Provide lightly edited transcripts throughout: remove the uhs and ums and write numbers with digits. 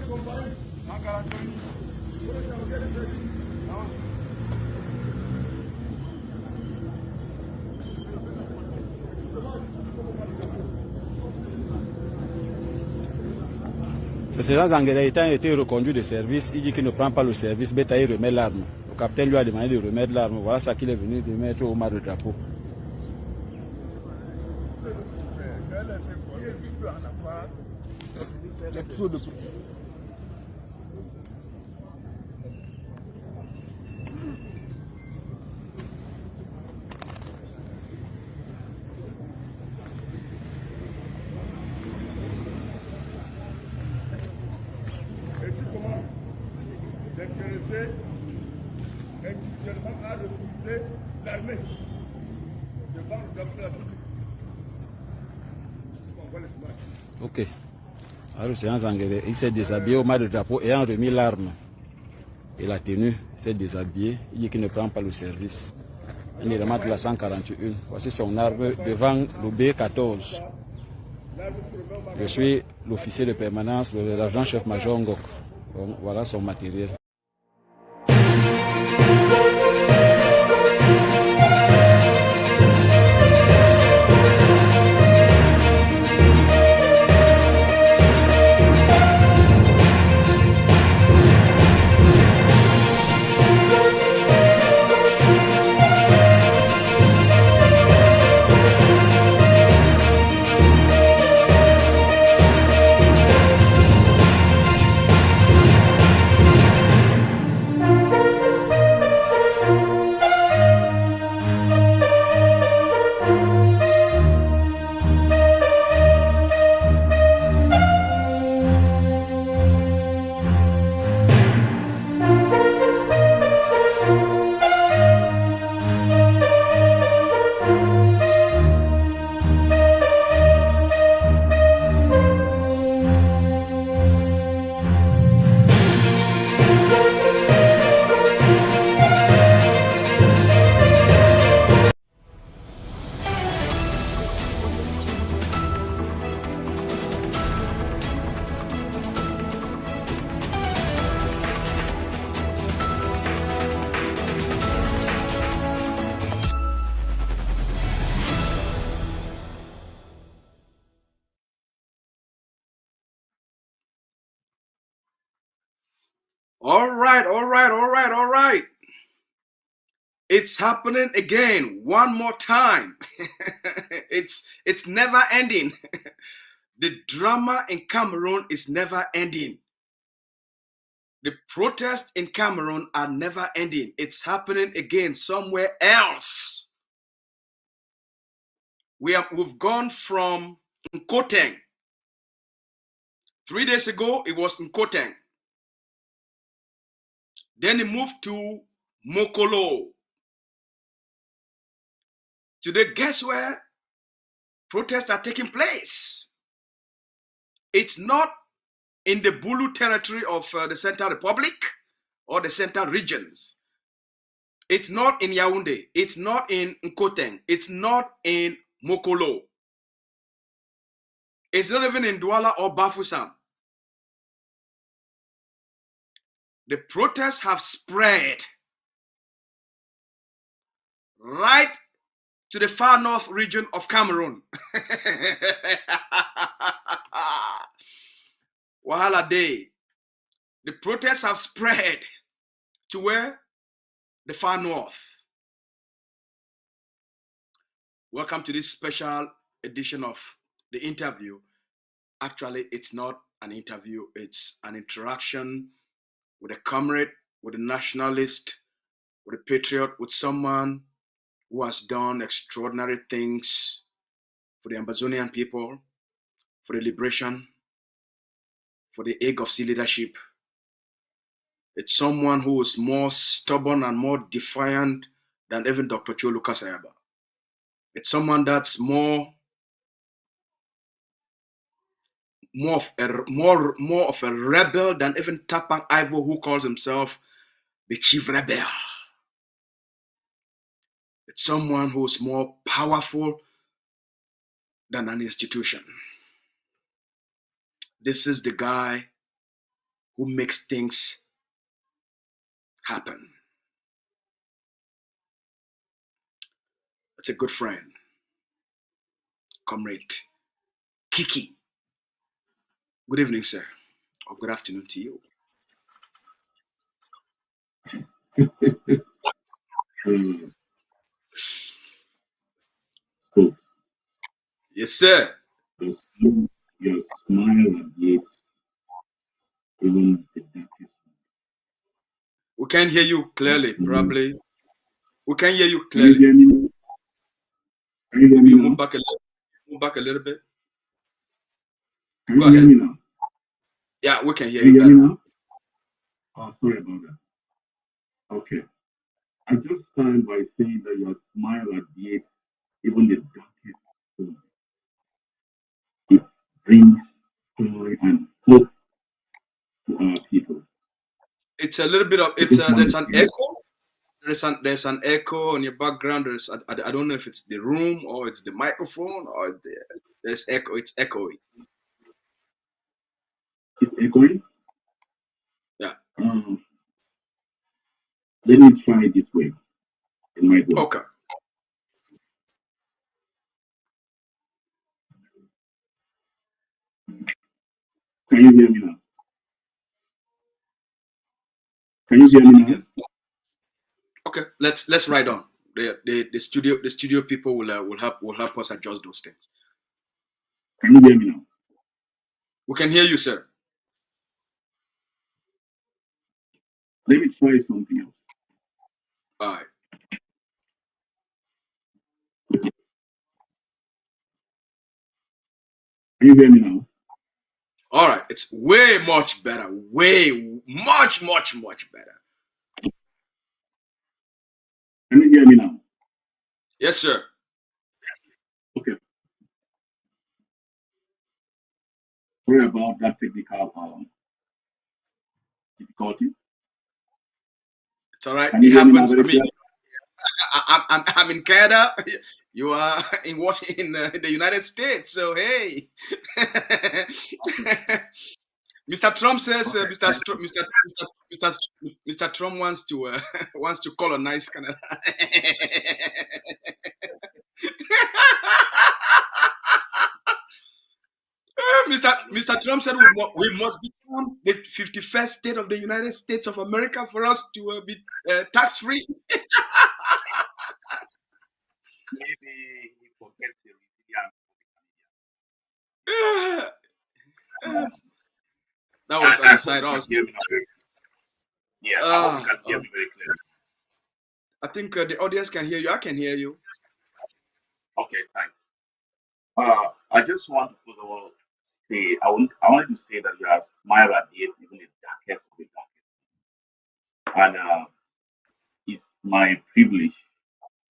Le président Zanguereïta a été reconduit de service. Il dit qu'il ne prend pas le service. Betaï remet l'arme. Le capitaine lui a demandé de remettre l'arme. Voilà ce qu'il est venu de mettre au mât de drapeau. Ok. Alors, c'est un Zanguereïta. Il s'est déshabillé au mât de drapeau et a remis l'arme et la tenue. Il s'est déshabillé. Il dit qu'il ne prend pas le service. Un élément de la 141. Voici son arme devant le B14. Je suis l'officier de permanence, l'adjudant-chef-major Ngok. Bon, voilà son matériel. All right. It's happening again, one more time. It's never ending. The drama in Cameroon is never ending. The protests in Cameroon are never ending. It's happening again somewhere else. We've gone from Nkoteng. 3 days ago, it was Nkoteng. Then it moved to Mokolo. Today, guess where protests are taking place? It's not in the Bulu territory of the Central Republic or the Central regions. It's not in Yaoundé. It's not in Nkoteng. It's not in Mokolo. It's not even in Douala or Bafoussam. The protests have spread right to the far north region of Cameroon. Wahala Day. The protests have spread to where? The far north. Welcome to this special edition of the interview. Actually, it's not an interview, it's an interaction with a comrade, with a nationalist, with a patriot, with someone who has done extraordinary things for the Ambazonian people, for the liberation, for the ache of sea leadership. It's someone who is more stubborn and more defiant than even Dr. Cholu Kasayaba. It's someone that's more of a rebel than even Tapang Ivo, who calls himself the chief rebel. It's someone who's more powerful than an institution. This is the guy who makes things happen. That's a good friend, comrade Kiki. Good evening, sir, or good afternoon to you. Yes, sir. Your smile radiates even the darkest. We can't hear you clearly, probably. We can hear you Can you clearly. hear me now? Can you hear me You now? move back a little bit. Can you Go hear ahead. me now? Yeah, we can hear Can you you hear better. me now? Oh, sorry about that. Okay. I just started by saying that your smile radiates even the darkest storm. It brings joy and hope to our people. It's a little bit of I just want there's to an say, echo. There's an echo on your background. I don't know if it's the room or it's the microphone or there's echo. It's echoing. it's echoing. Yeah. Let me try it this way. It might work. Okay. Can you hear me now? Can you hear me now? Again. Okay. Let's ride on. The studio people will help us adjust those things. Can you hear me now? We can hear you, sir. Let me try something else. All right. Can you hear me now? All right. It's way much better. Way much better. Can you hear me now? Yes, sir. Okay. Sorry about that technical difficulty. It's all right. Can It you hear me now happens. I very mean, clearly? I'm in Canada. You are in Washington, the United States. So hey, Mr. Trump says Okay. Mr. Trump wants to wants to colonize Canada. Mr. Trump said we must become the 51st state of the United States of America for us to be tax free. Maybe he forgets the That was an aside. Yeah, I hope you can hear me very clearly. I think the audience can hear you. I can hear you. Okay, thanks. I just want to first of all say I wanted to say that you have smile radiates even the darkest of the darkest, and it's my privilege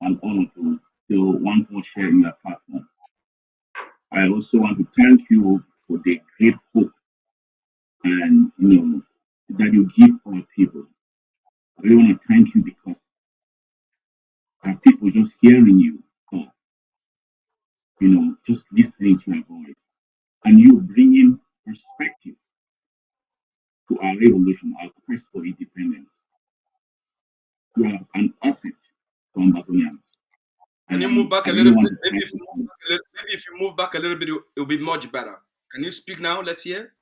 and honor to still once more share in your platform. I also want to thank you for the great hope and that you give our people. I really want to thank you because our people just hearing you, talk, just listening to your voice, and you bringing perspective to our revolution, our quest for independence. You are an asset to Ambazonians. Can you move back I a really little bit? want to thank you. Maybe if you move back a little bit, it'll be much better. Can you speak now? Let's hear.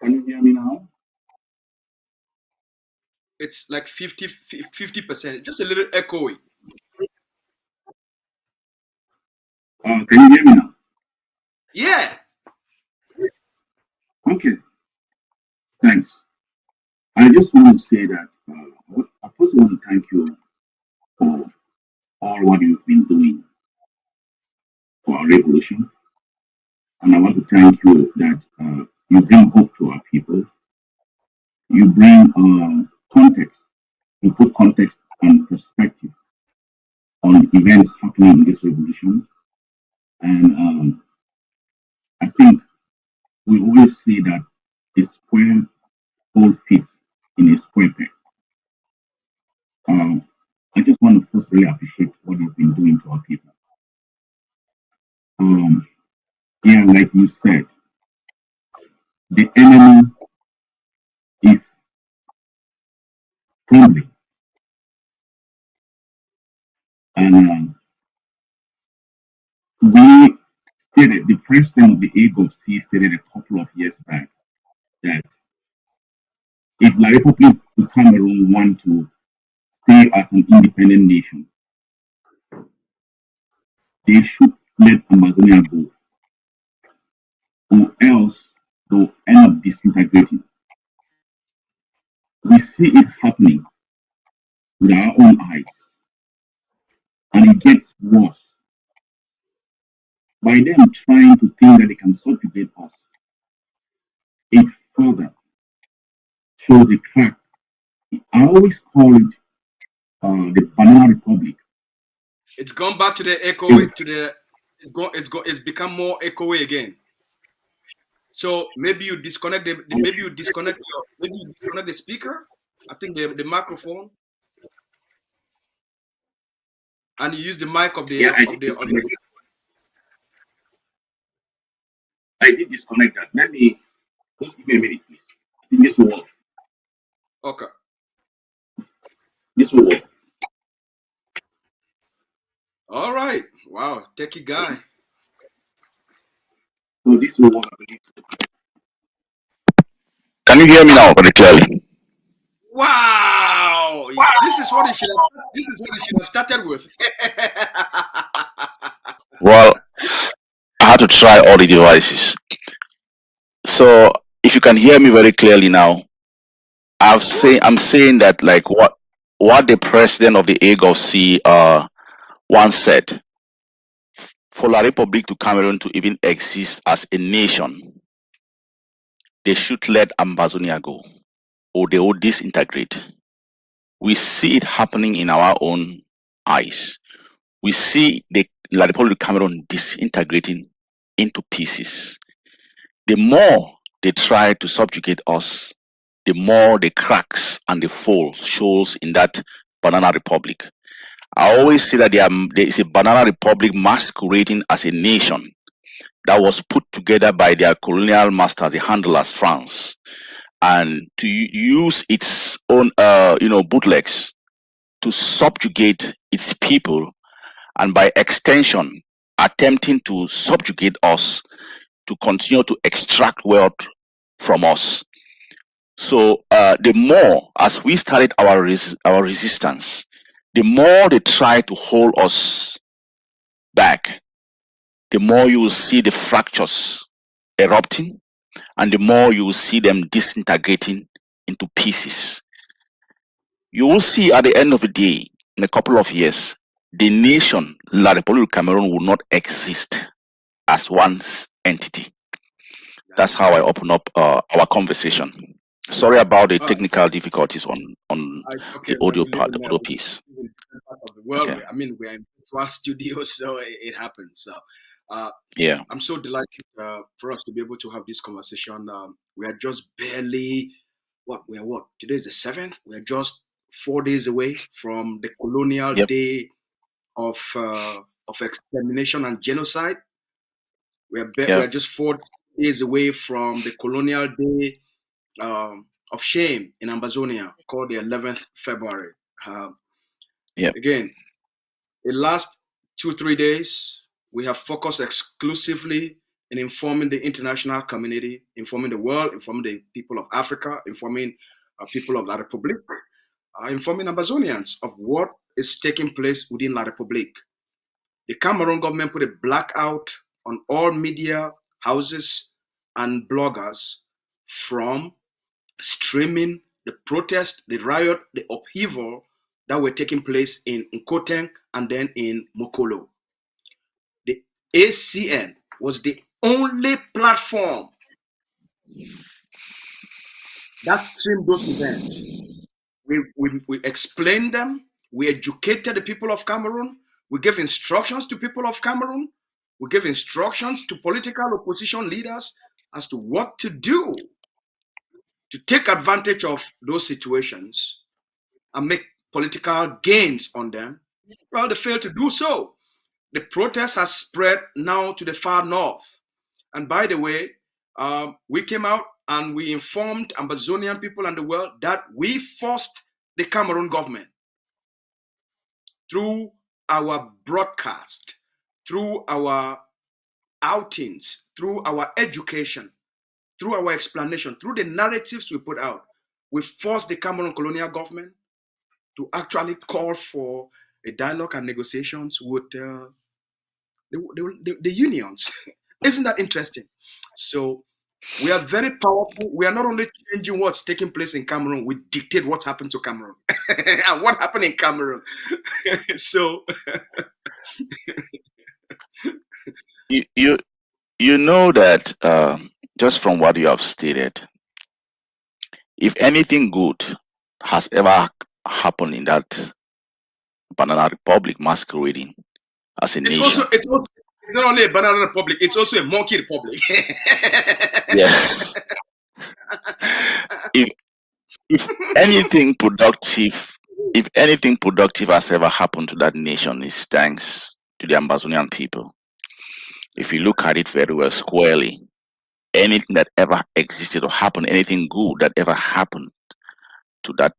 Can you hear me now? It's like 50%, just a little echoey. Can you hear me now? Yeah. Okay, thanks. I just want to say that I first want to thank you for all what you've been doing for our revolution. And I want to thank you that you bring hope to our people. You bring context. You put context and perspective on events happening in this revolution. And I think we always say that a square hole fits in a square peg. I just want to first really appreciate what you've been doing to our people. Yeah, like you said, the enemy crumbling. And we stated, the president of the AGOC stated a couple of years back that if La Republic of Cameroon want to stay as an independent nation, they should let Ambazonia go, or else they'll end up disintegrating. We see it happening with our own eyes, and it gets worse. By them trying to think that they can subjugate us, it further shows the crack. I always call it the Banana Republic. It's gone back to the echo. It's become more echoey again. So maybe you disconnect the speaker. I think the microphone, and you use the mic of the I did disconnect that. Let me just give me a minute, please. I think this will work. Okay. This will work. All right. Wow, techie guy. So this will work. Can you hear me now very clearly? Wow, this is what it should have started with. Well, I had to try all the devices. So if you can hear me very clearly now, I'm saying that like what the president of the AGOC once said, for La Republique to Cameroon to even exist as a nation, they should let Ambazonia go, or they will disintegrate. We see it happening in our own eyes. We see the La Republic of Cameroon disintegrating into pieces. The more they try to subjugate us, the more the cracks and the fall shows in that banana republic. I always say that there is a banana republic masquerading as a nation that was put together by their colonial masters, the handlers, France, and to use its own, bootlegs to subjugate its people, and by extension, attempting to subjugate us to continue to extract wealth from us. So the more, as we started our resistance, the more they try to hold us back, the more you will see the fractures erupting, and the more you will see them disintegrating into pieces. You will see at the end of the day, in a couple of years, the nation, La Republic of Cameroon, will not exist as one entity. That's how I open up our conversation. Sorry about the technical difficulties on the audio part, the audio piece. Well, okay. I mean, we're in our studio, so it happens. So, yeah, I'm so delighted for us to be able to have this conversation. We are just barely today is the 7th. We are just 4 days away from the colonial day of extermination and genocide. We are just 4 days away from the colonial day of shame in Ambazonia, called the 11th February. Again, the last 2-3 days, we have focused exclusively in informing the international community, informing the world, informing the people of Africa, informing people of La Republique, informing Ambazonians of what is taking place within La Republique. The Cameroon government put a blackout on all media houses and bloggers from streaming the protest, the riot, the upheaval that were taking place in Nkoteng and then in Mokolo. The ACN was the only platform that streamed those events. We explained them, we educated the people of Cameroon, we gave instructions to people of Cameroon, we gave instructions to political opposition leaders as to what to do to take advantage of those situations and make political gains on them. Well, they failed to do so. The protest has spread now to the far north. And by the way, we came out and we informed Ambazonian people and the world that we forced the Cameroon government through our broadcast, through our outings, through our education, through our explanation, through the narratives we put out. We forced the Cameroon colonial government to actually call for a dialogue and negotiations with the unions. Isn't that interesting? So we are very powerful. We are not only changing what's taking place in Cameroon, we dictate what happened to Cameroon and what happened in Cameroon. So you know that just from what you have stated, if anything good has ever happened in that Banana Republic masquerading as a nation, it's not only a banana republic, it's also a monkey republic. yes. If anything productive, if anything productive has ever happened to that nation, is thanks to the Ambazonian people. If you look at it very well squarely, anything that ever existed or happened, anything good that ever happened to that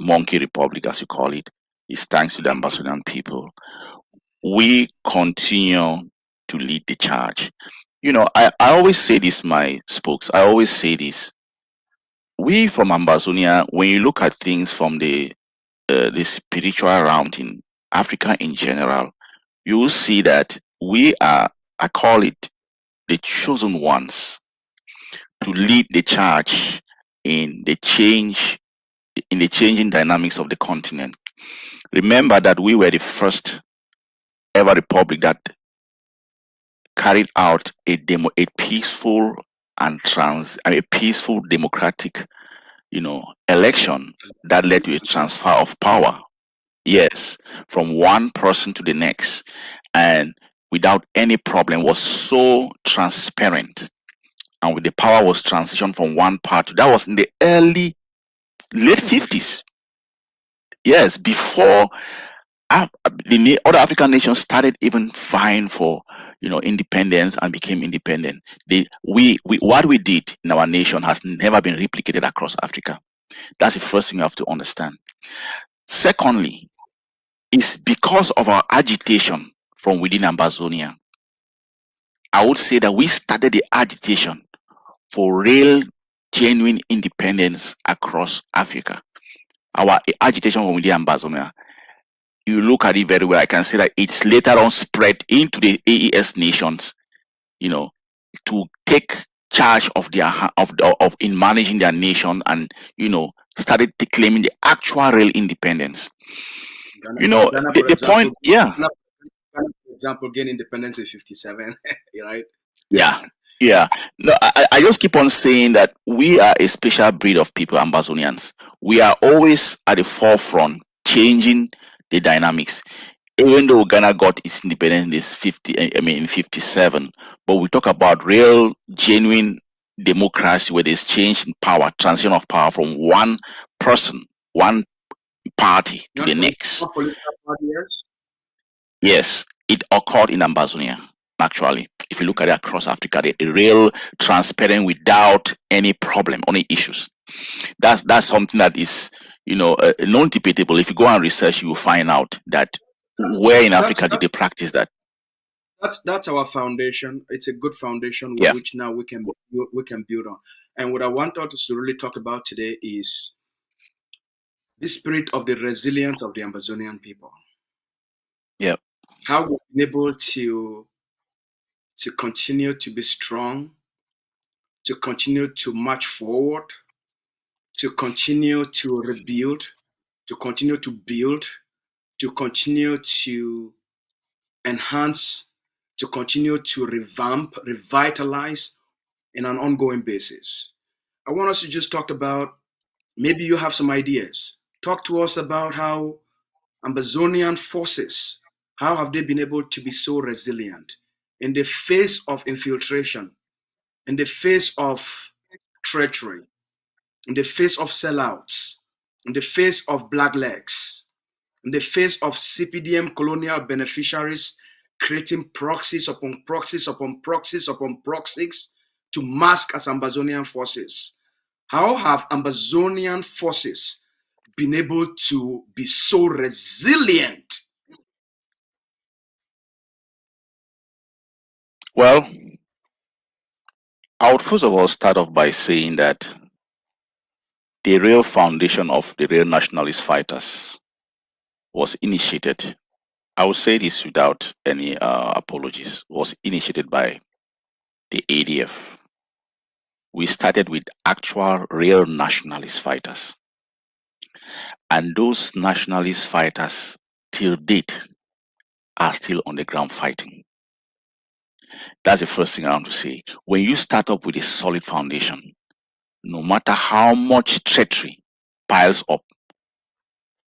monkey republic, as you call it, is thanks to the Ambazonian people. We continue to lead the charge. You know, I always say this, my spokes, I always say this. We from Ambazonia, when you look at things from the spiritual realm in Africa in general, you will see that we are, I call it, the chosen ones to lead the charge in the changing dynamics of the continent. Remember that we were the first ever republic that carried out a peaceful and a peaceful democratic, election that led to a transfer of power. Yes, from one person to the next, and without any problem, was so transparent, and with the power was transitioned from one part to that was in the late 50s. Yes, before the other African nations started even vying for independence and became independent. What we did in our nation has never been replicated across Africa. That's the first thing you have to understand. Secondly, it's because of our agitation from within Ambazonia. I would say that we started the agitation for real, genuine independence across Africa. Our agitation from within Ambazonia, you look at it very well, I can say that it's later on spread into the AES nations, to take charge of in managing their nation, and started claiming the actual real independence. Ghana, the point, yeah. Ghana, for example, gained independence in 57, right? Yeah. No, I just keep on saying that we are a special breed of people, Ambazonians. We are always at the forefront, changing the dynamics. Even though Ghana got its independence in 57, but we talk about real, genuine democracy where there's change in power, transition of power from one person, one party to the next. Yes, it occurred in Ambazonia, actually. If you look at it across Africa, the real transparent without any problem, only issues. That's something that is, non-debatable. If you go and research, you will find out that where in Africa did they practice that. That's our foundation. It's a good foundation with which now we can build on. And what I want us to really talk about today is the spirit of the resilience of the Ambazonian people. Yeah. How we've been able to continue to be strong, to continue to march forward, to continue to rebuild, to continue to build, to continue to enhance, to continue to revamp, revitalize in an ongoing basis. I want us to just talk about, maybe you have some ideas. Talk to us about how Ambazonian forces, how have they been able to be so resilient in the face of infiltration, in the face of treachery, in the face of sellouts, in the face of blacklegs, in the face of CPDM colonial beneficiaries creating proxies upon proxies upon proxies upon proxies to mask as Ambazonian forces. How have Ambazonian forces been able to be so resilient? Well, I would first of all start off by saying that the real foundation of the real nationalist fighters was initiated, I would say this without any apologies, was initiated by the ADF. We started with actual real nationalist fighters. And those nationalist fighters till date are still on the ground fighting. That's the first thing I want to say. When you start up with a solid foundation, no matter how much treachery piles up,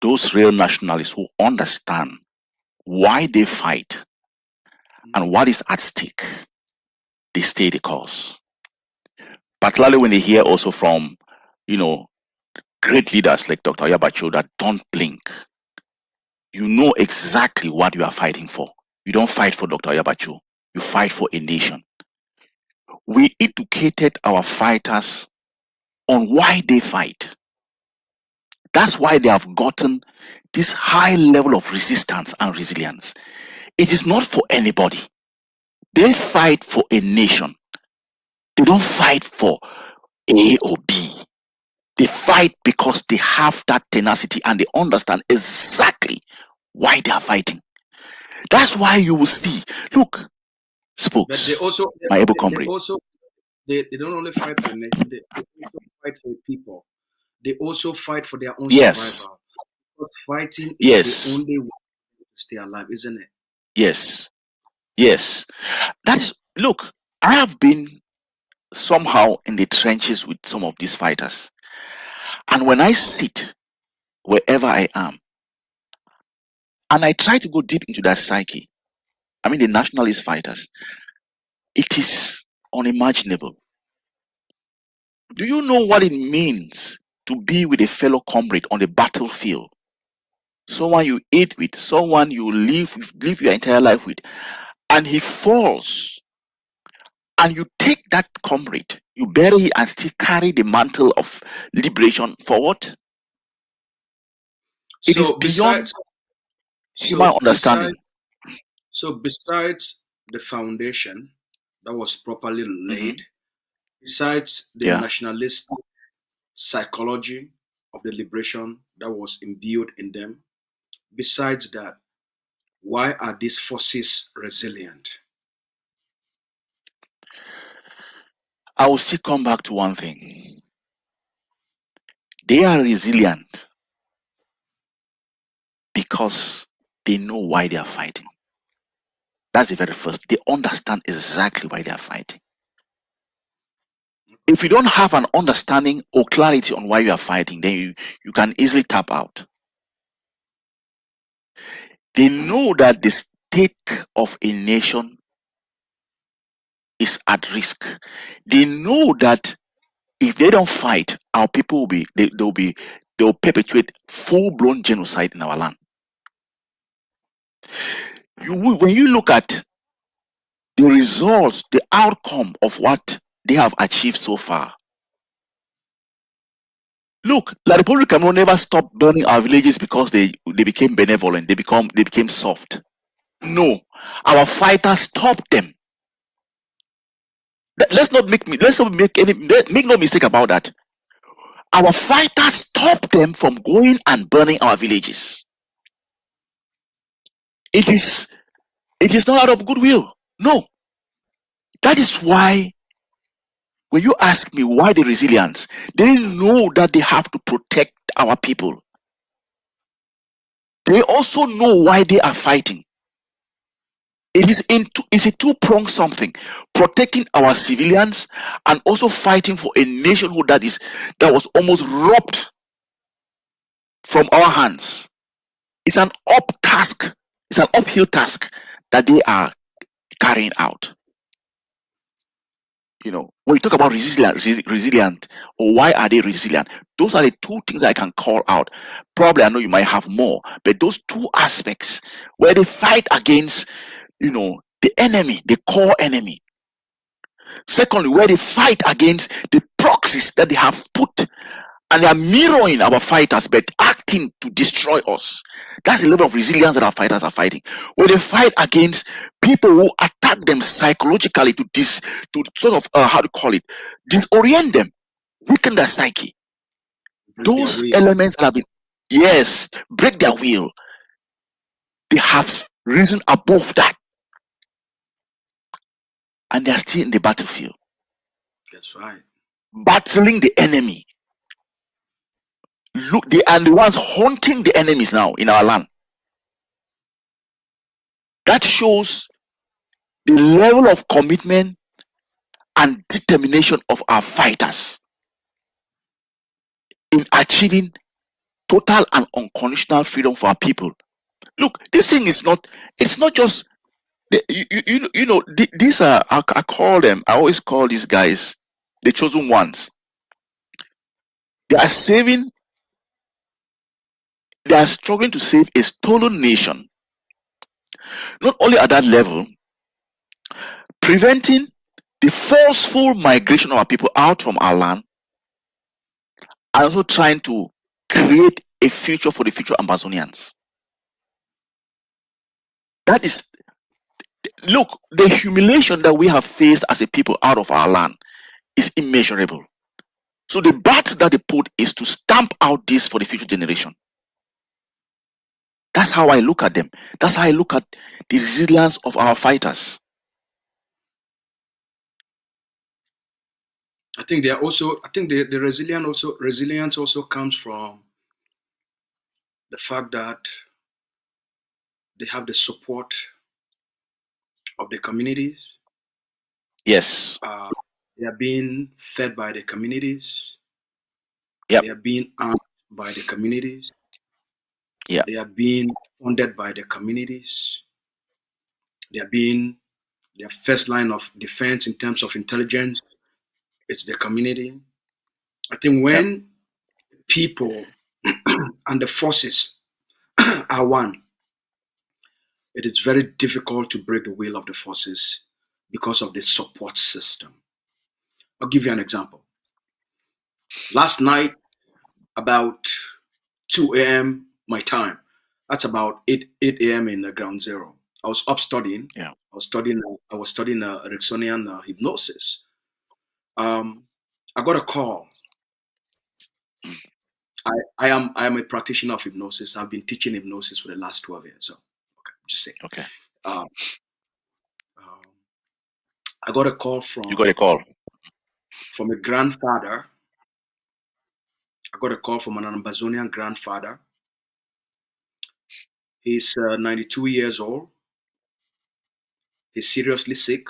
those real nationalists who understand why they fight and what is at stake, they stay the cause. Particularly when they hear also from, great leaders like Dr. Yabacho that don't blink. You know exactly what you are fighting for. You don't fight for Dr. Yabacho. You fight for a nation. We educated our fighters on why they fight. That's why they have gotten this high level of resistance and resilience. It is not for anybody. They fight for a nation. They don't fight for A or B. They fight because they have that tenacity and they understand exactly why they are fighting. That's why you will see, look, Spokes, But they also, my able comrade. they don't only fight for a nation, they also fight for people. They also fight for their own Yes. survival. Because fighting is Yes. the only way to stay alive, isn't it? Yes. Yes. That is, look, I have been somehow in the trenches with some of these fighters. And when I sit wherever I am, and I try to go deep into that psyche, I mean the nationalist fighters, it is unimaginable. Do you know what it means to be with a fellow comrade on the battlefield? Someone you eat with, someone you live your entire life with, and he falls, and you take that comrade, you bury and still carry the mantle of liberation for what? It is beyond human understanding. Besides the foundation that was properly laid, besides the nationalistic psychology of the liberation that was imbued in them, besides that, why are these forces resilient? I will still come back to one thing. They are resilient because they know why they are fighting. That's the very first. They understand exactly why they are fighting. If you don't have an understanding or clarity on why you are fighting, then you can easily tap out. They know that the stake of a nation is at risk. They know that if they don't fight, our people they'll perpetuate full-blown genocide in our land. When you look at the results, the outcome of what they have achieved so far. Look, La Republic of Cameroon never stopped burning our villages because they became benevolent, they became soft. No, our fighters stopped them. Let's not make no mistake about that. Our fighters stopped them from going and burning our villages. It is not out of goodwill. No. That is why when you ask me why the resilience, they know that they have to protect our people. They also know why they are fighting. It's a two-pronged something, protecting our civilians and also fighting for a nationhood that was almost robbed from our hands. It's an uphill task that they are carrying out. When you talk about resilient, or why are they resilient? Those are the two things I can call out. Probably I know you might have more, but those two aspects where they fight against, the enemy, the core enemy. Secondly, where they fight against the proxies that they have put and they are mirroring our fighters but acting to destroy us. That's the level of resilience that our fighters are fighting. When they fight against people who attack them psychologically to sort of how to call it, disorient them, weaken their psyche. Break their Those will. elements that have been, yes, break their will. They have risen above that, and they are still in the battlefield, That's right. battling the enemy. Look, they are the ones hunting the enemies now in our land. That shows the level of commitment and determination of our fighters in achieving total and unconditional freedom for our people. Look, this thing is not, it's not just, these are, I call them, I always call these guys the chosen ones. They are saving, they are struggling to save a stolen nation. Not only at that level, preventing the forceful migration of our people out from our land, and also trying to create a future for the future Ambazonians. That is, look, the humiliation that we have faced as a people out of our land is immeasurable. So the bat that they put is to stamp out this for the future generation. That's how I look at them. That's how I look at the resilience of our fighters. I think they are also. I think the resilience also comes from the fact that they have the support of the communities. Yes. They are being fed by the communities. Yep. They are being armed by the communities. Yeah. They are being funded by the communities. They are being their first line of defense in terms of intelligence. It's the community. I think when people and the forces are one, it is very difficult to break the will of the forces because of the support system. I'll give you an example. Last night, about 2 a.m. my time, that's about 8 a.m. in the ground zero. I was up studying. Yeah. I was studying Ericksonian hypnosis. I got a call. I am a practitioner of hypnosis. I've been teaching hypnosis for the last 12 years. So, okay, just say. Okay. I got a call You got a call from a grandfather. I got a call from an Ambazonian grandfather. He's 92 years old. He's seriously sick.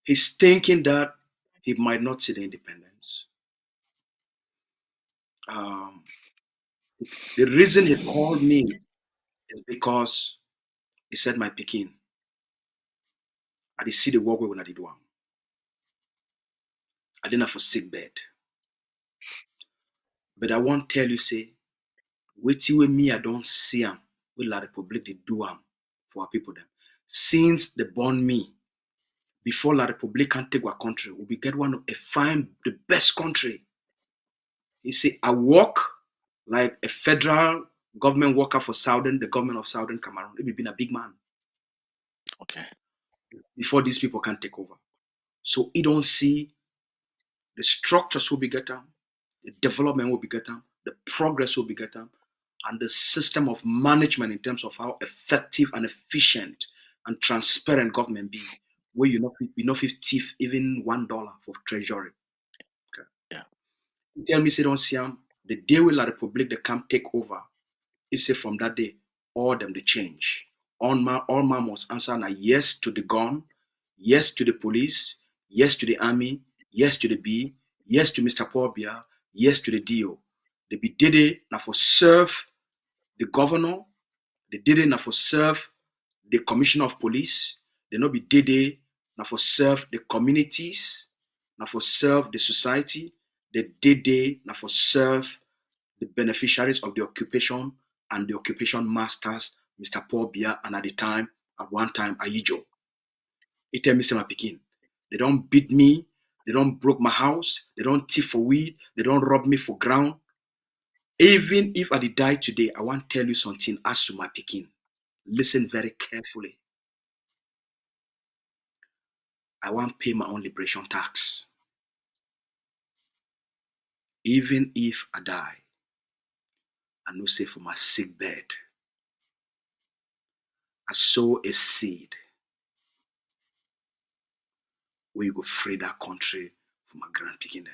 He's thinking that he might not see the independence. The reason he called me is because he said, "My Pekin, I did see the work when I did one. I didn't have a sick bed. But I won't tell you, say, wait till me, I don't see him. We La Republic, they do him for our people them. Since they born me, before La Republic can take our country, we get one of the best country. He say, I work like a federal government worker for the government of Southern Cameroon. He been a big man. Okay. Before these people can take over. So he don't see the structures will be getting, the development will be getting, the progress will be getting, and the system of management in terms of how effective and efficient and transparent government be, where you know if thief even $1 for treasury. Okay. Yeah. You tell me say don't see him, the day will La Republic they come take over. He say from that day, all them they change. All man must answer now yes to the gun, yes to the police, yes to the army, yes to the B, yes to Mr. Paul Biya, yes to the DO. They be did it now for serve the governor, they did it now for serve the commissioner of police, they not be did it now for serve the communities, now for serve the society, they did it now for serve the beneficiaries of the occupation and the occupation masters, Mr. Paul Biya, and at one time, Ayijo. He tell me, say, my Pekin, They don't beat me. They don't broke my house. They don't thief for weed. They don't rob me for ground. Even if I did die today, I want to tell you something as to my Pekin. Listen very carefully. I want to pay my own liberation tax. Even if I die, I know say for my sick bed, I sow a seed where you go free that country for my grand Pekin them.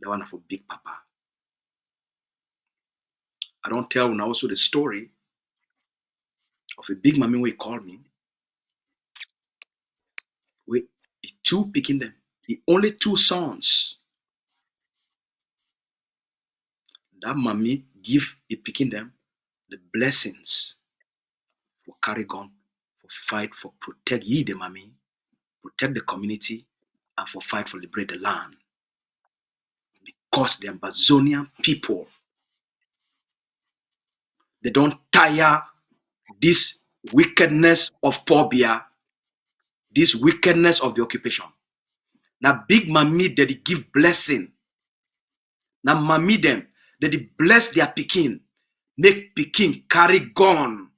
That one for Big Papa. I don't tell now also the story of a big mommy where he called me. Where he two picking them. He only 2 sons. That mommy give he picking them the blessings for carry gun, for fight, for protect ye the mommy, protect the community, and for fight for liberate the land. Because the Ambazonian people, they don't tire this wickedness of Biya, this wickedness of the occupation. Now big mommy that they give blessing. Now mommy them that they bless their Pekin, make Pekin carry gun,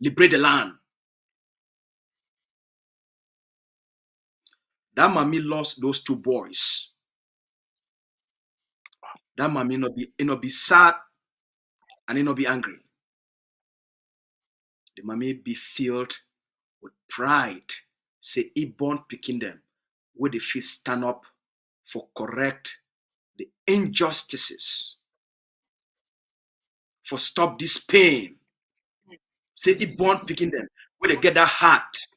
liberate the land. That mommy lost those 2 boys. That mommy not be sad and not be angry. The mommy be filled with pride. Say he born picking them where they feel stand up for correct the injustices, for stop this pain. Say he born picking them where they get that heart,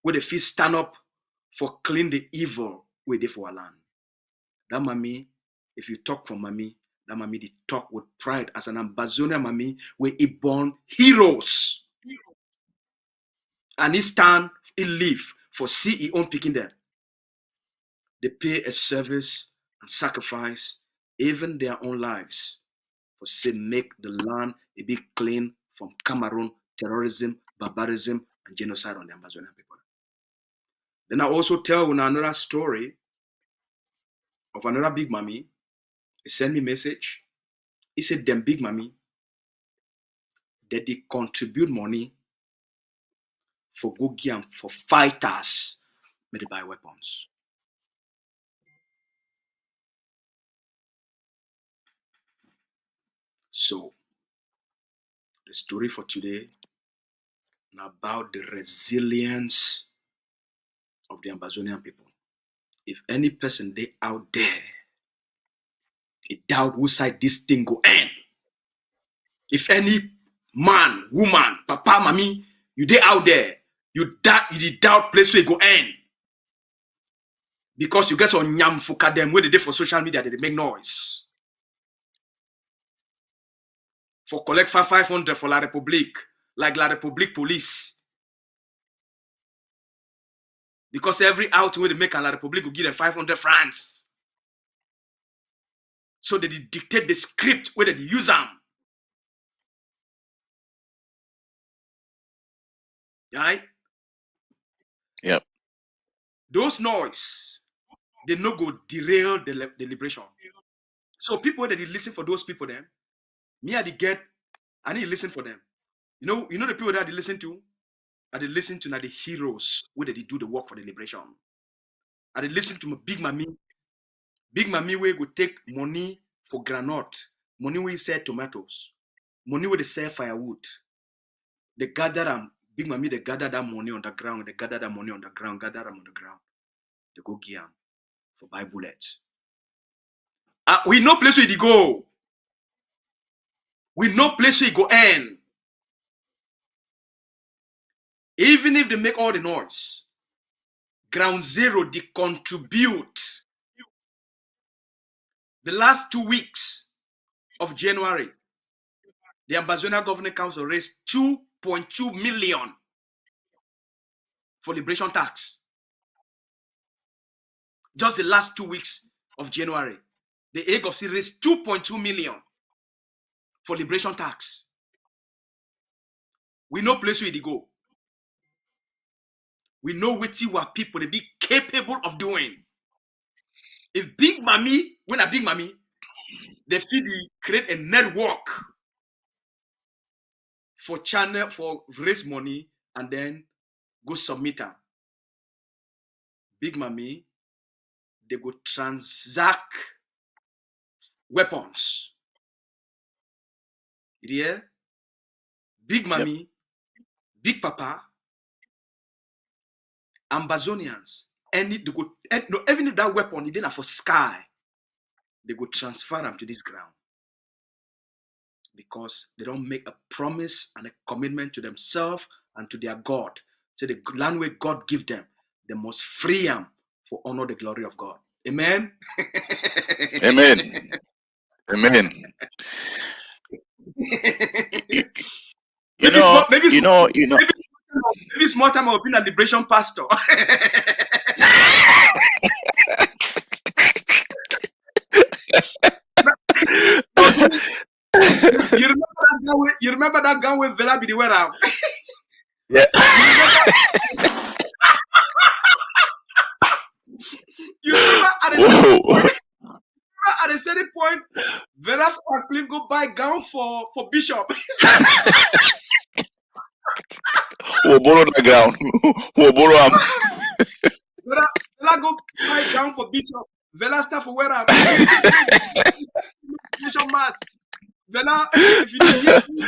where they feel stand up for clean the evil where they for our land. That mommy, if you talk for mommy, that mommy they talk with pride as an Ambazonia mommy where he born heroes. And he stand, he live for see he own picking them. They pay a service and sacrifice even their own lives for say make the land a bit clean from Cameroon, terrorism, barbarism, and genocide on the Amazonian people. Then I also tell another story of another big mommy. He sent me a message. He said, them big mommy, that they contribute money for go give for fighters may they buy weapons. So the story for today is about the resilience of the Ambazonian people. If any person they out there, they doubt whose side this thing go end. If any man, woman, papa, mommy, you they out there, you doubt place where it go end. Because you guys on nyam fuka them where they for social media, they make noise. For collect 500 for La République, like La République police. Because every outing where they make La République will give them 500 francs. So they dictate the script where they use them. Right? Yep. Those noise, they no go derail the liberation. So people that they listen for those people, them, me I need to listen for them. You know the people that they listen to? I they listen to now the heroes where they do the work for the liberation. I they listen to my big mommy. Big mommy where go take money for granite, money where you sell tomatoes, money where they sell firewood. They gather them, big mommy, they gather that money on the ground, gather them on the ground. They go give them for buy bullets. We no place where they go. We no place where it go end. Even if they make all the noise, ground zero, they contribute. The last 2 weeks of January, the Ambazonia Governing Council raised 2.2 million for liberation tax. Just the last 2 weeks of January, the Hague of Sea raised 2.2 million for liberation tax. We no place where they go. we know what people they be capable of doing. If Big Mommy, when a Big Mommy, they create a network for channel for raise money and then go submit them. Big Mommy, they go transact weapons. You hear? Big Mommy, Big Papa, Ambazonians, they go, even if that weapon, it didn't for sky, they go transfer them to this ground. Because they don't make a promise and a commitment to themselves and to their God. So the land where God give them, they must free them for honor the glory of God. Amen. Amen. Amen. Maybe small time I've been a liberation pastor. You remember that gun with Vela be the wearer? Yeah. You remember at a certain point, Vela Franklin go buy gown for Bishop. We'll borrow the ground. We'll borrow them. Vela go buy gown for Bishop. Vela stuff for wearer. Bishop mass. Vela, if you didn't hear me,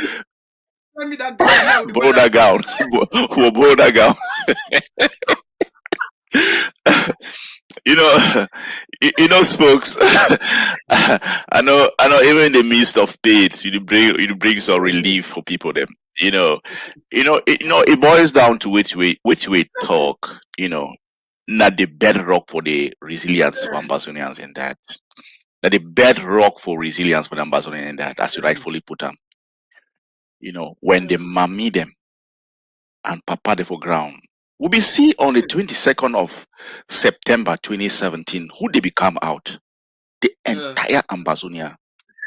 tell me that gown. Borrow that gown. We'll borrow that gown. You know, folks. I know. Even in the midst of pain, you bring some relief for people. Them, it boils down to which way talk. Not the bedrock for the resilience of Ambazonians in that. That the bedrock for resilience for the Ambazonians in that, as you rightfully put them. When they mammy them and papa them for ground. We'll be see on the 22nd of September 2017 who they become out. The entire Ambazonia.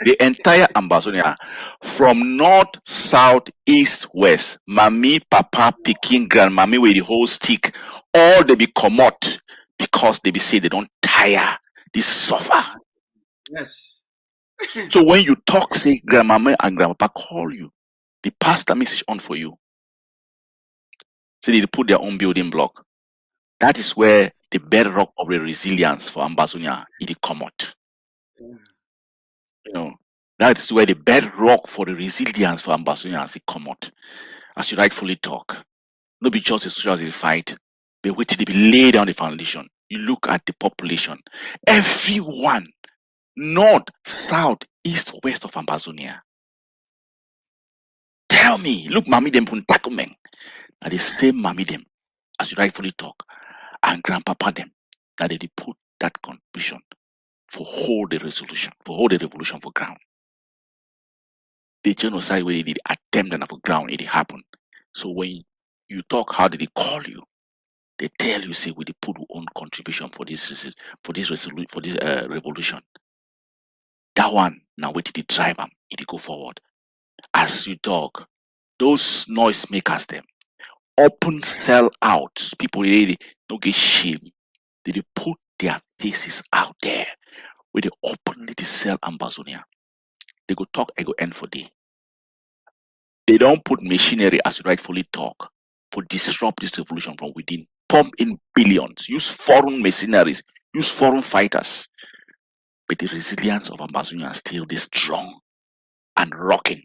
The entire Ambazonia from north, south, east, west. Mommy, papa, picking, grandmammy with the whole stick. All they be commot because they be say they don't tire. They suffer. Yes. So when you talk, say grandmama and grandpapa call you. They pass the message on for you. So they put their own building block. That is where the bedrock of the resilience for Ambazonia is come out. That is where the bedrock for the resilience for Ambazonia is come out. As you rightfully talk, not be just a social fight, but wait till they be lay down the foundation. You look at the population, everyone, north, south, east, west of Ambazonia. Tell me, look, Mami them Puntakumeng, are the same Mami them, as you rightfully talk, and Grandpapa them, that they put that contribution for hold the resolution, for hold the revolution for ground. The genocide where they did attempt and for ground, it happened. So when you talk, how did they call you? They tell you, say, we put our own contribution for this revolution. That one, now wait till they drive them, it go forward. As you talk, those noise makers them, open sell out. People really don't get shame. They put their faces out there where they openly sell Ambazonia. They go talk, I go end for day. They don't put machinery, as you rightfully talk, for disrupt this revolution from within. Pump in billions, use foreign mercenaries, use foreign fighters. But the resilience of Ambazonia is still this strong and rocking.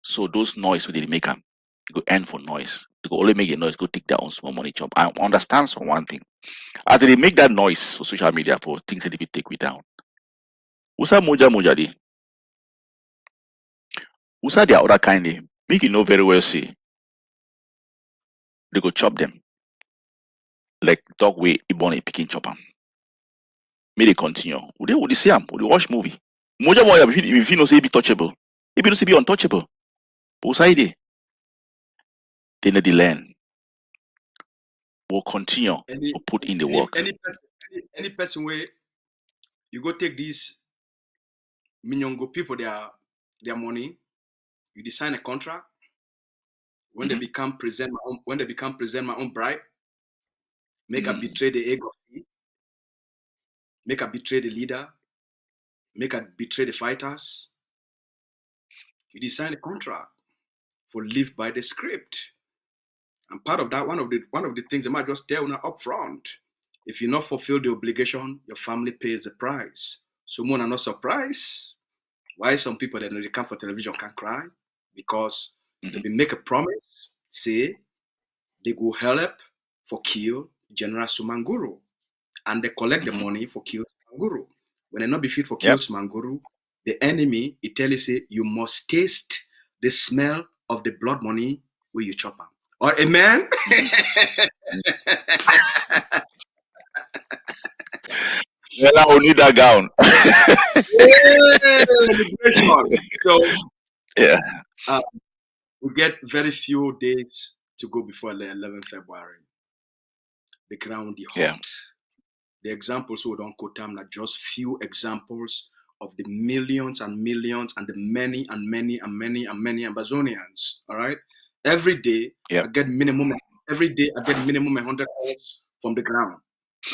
So those noise where they make them, they go end for noise. They go only make a noise, go take their own small money chop. I understand some one thing. As they make that noise for social media for things that they take we down. Usa moja di. Usa their other kind of make you know very well say they go chop them. Like dog way born a picking chop them. May they continue. Would they see them? Would they watch movie? Moja if you know say be touchable. If you know say be untouchable. But Usa they know the learn. Will continue to put in the work. Any person where you go take these Minyongo people their money, you sign a contract, When they become present my own bride, make her betray the egg of seed, make her betray the leader, make her betray the fighters. You design a contract for live by the script. And part of that, one of the things I might just tell you up front, if you not fulfill the obligation, your family pays the price. So more are not surprised why some people that they come for television can cry, because they been make a promise, say they go help for kill General Sumanguru, and they collect the money for kill Sumanguru. When they not be fit for kill Sumanguru, the enemy, it tell you say you must taste the smell of the blood money where you chop them. Or amen. Well, I will need that gown. So yeah, we get very few days to go before the 11th February. The ground is hot. Yeah. The examples we don't quote them are just few examples of the millions and millions and the many and many and many and many Ambazonians. All right. Every day I get minimum 100 calls from the ground.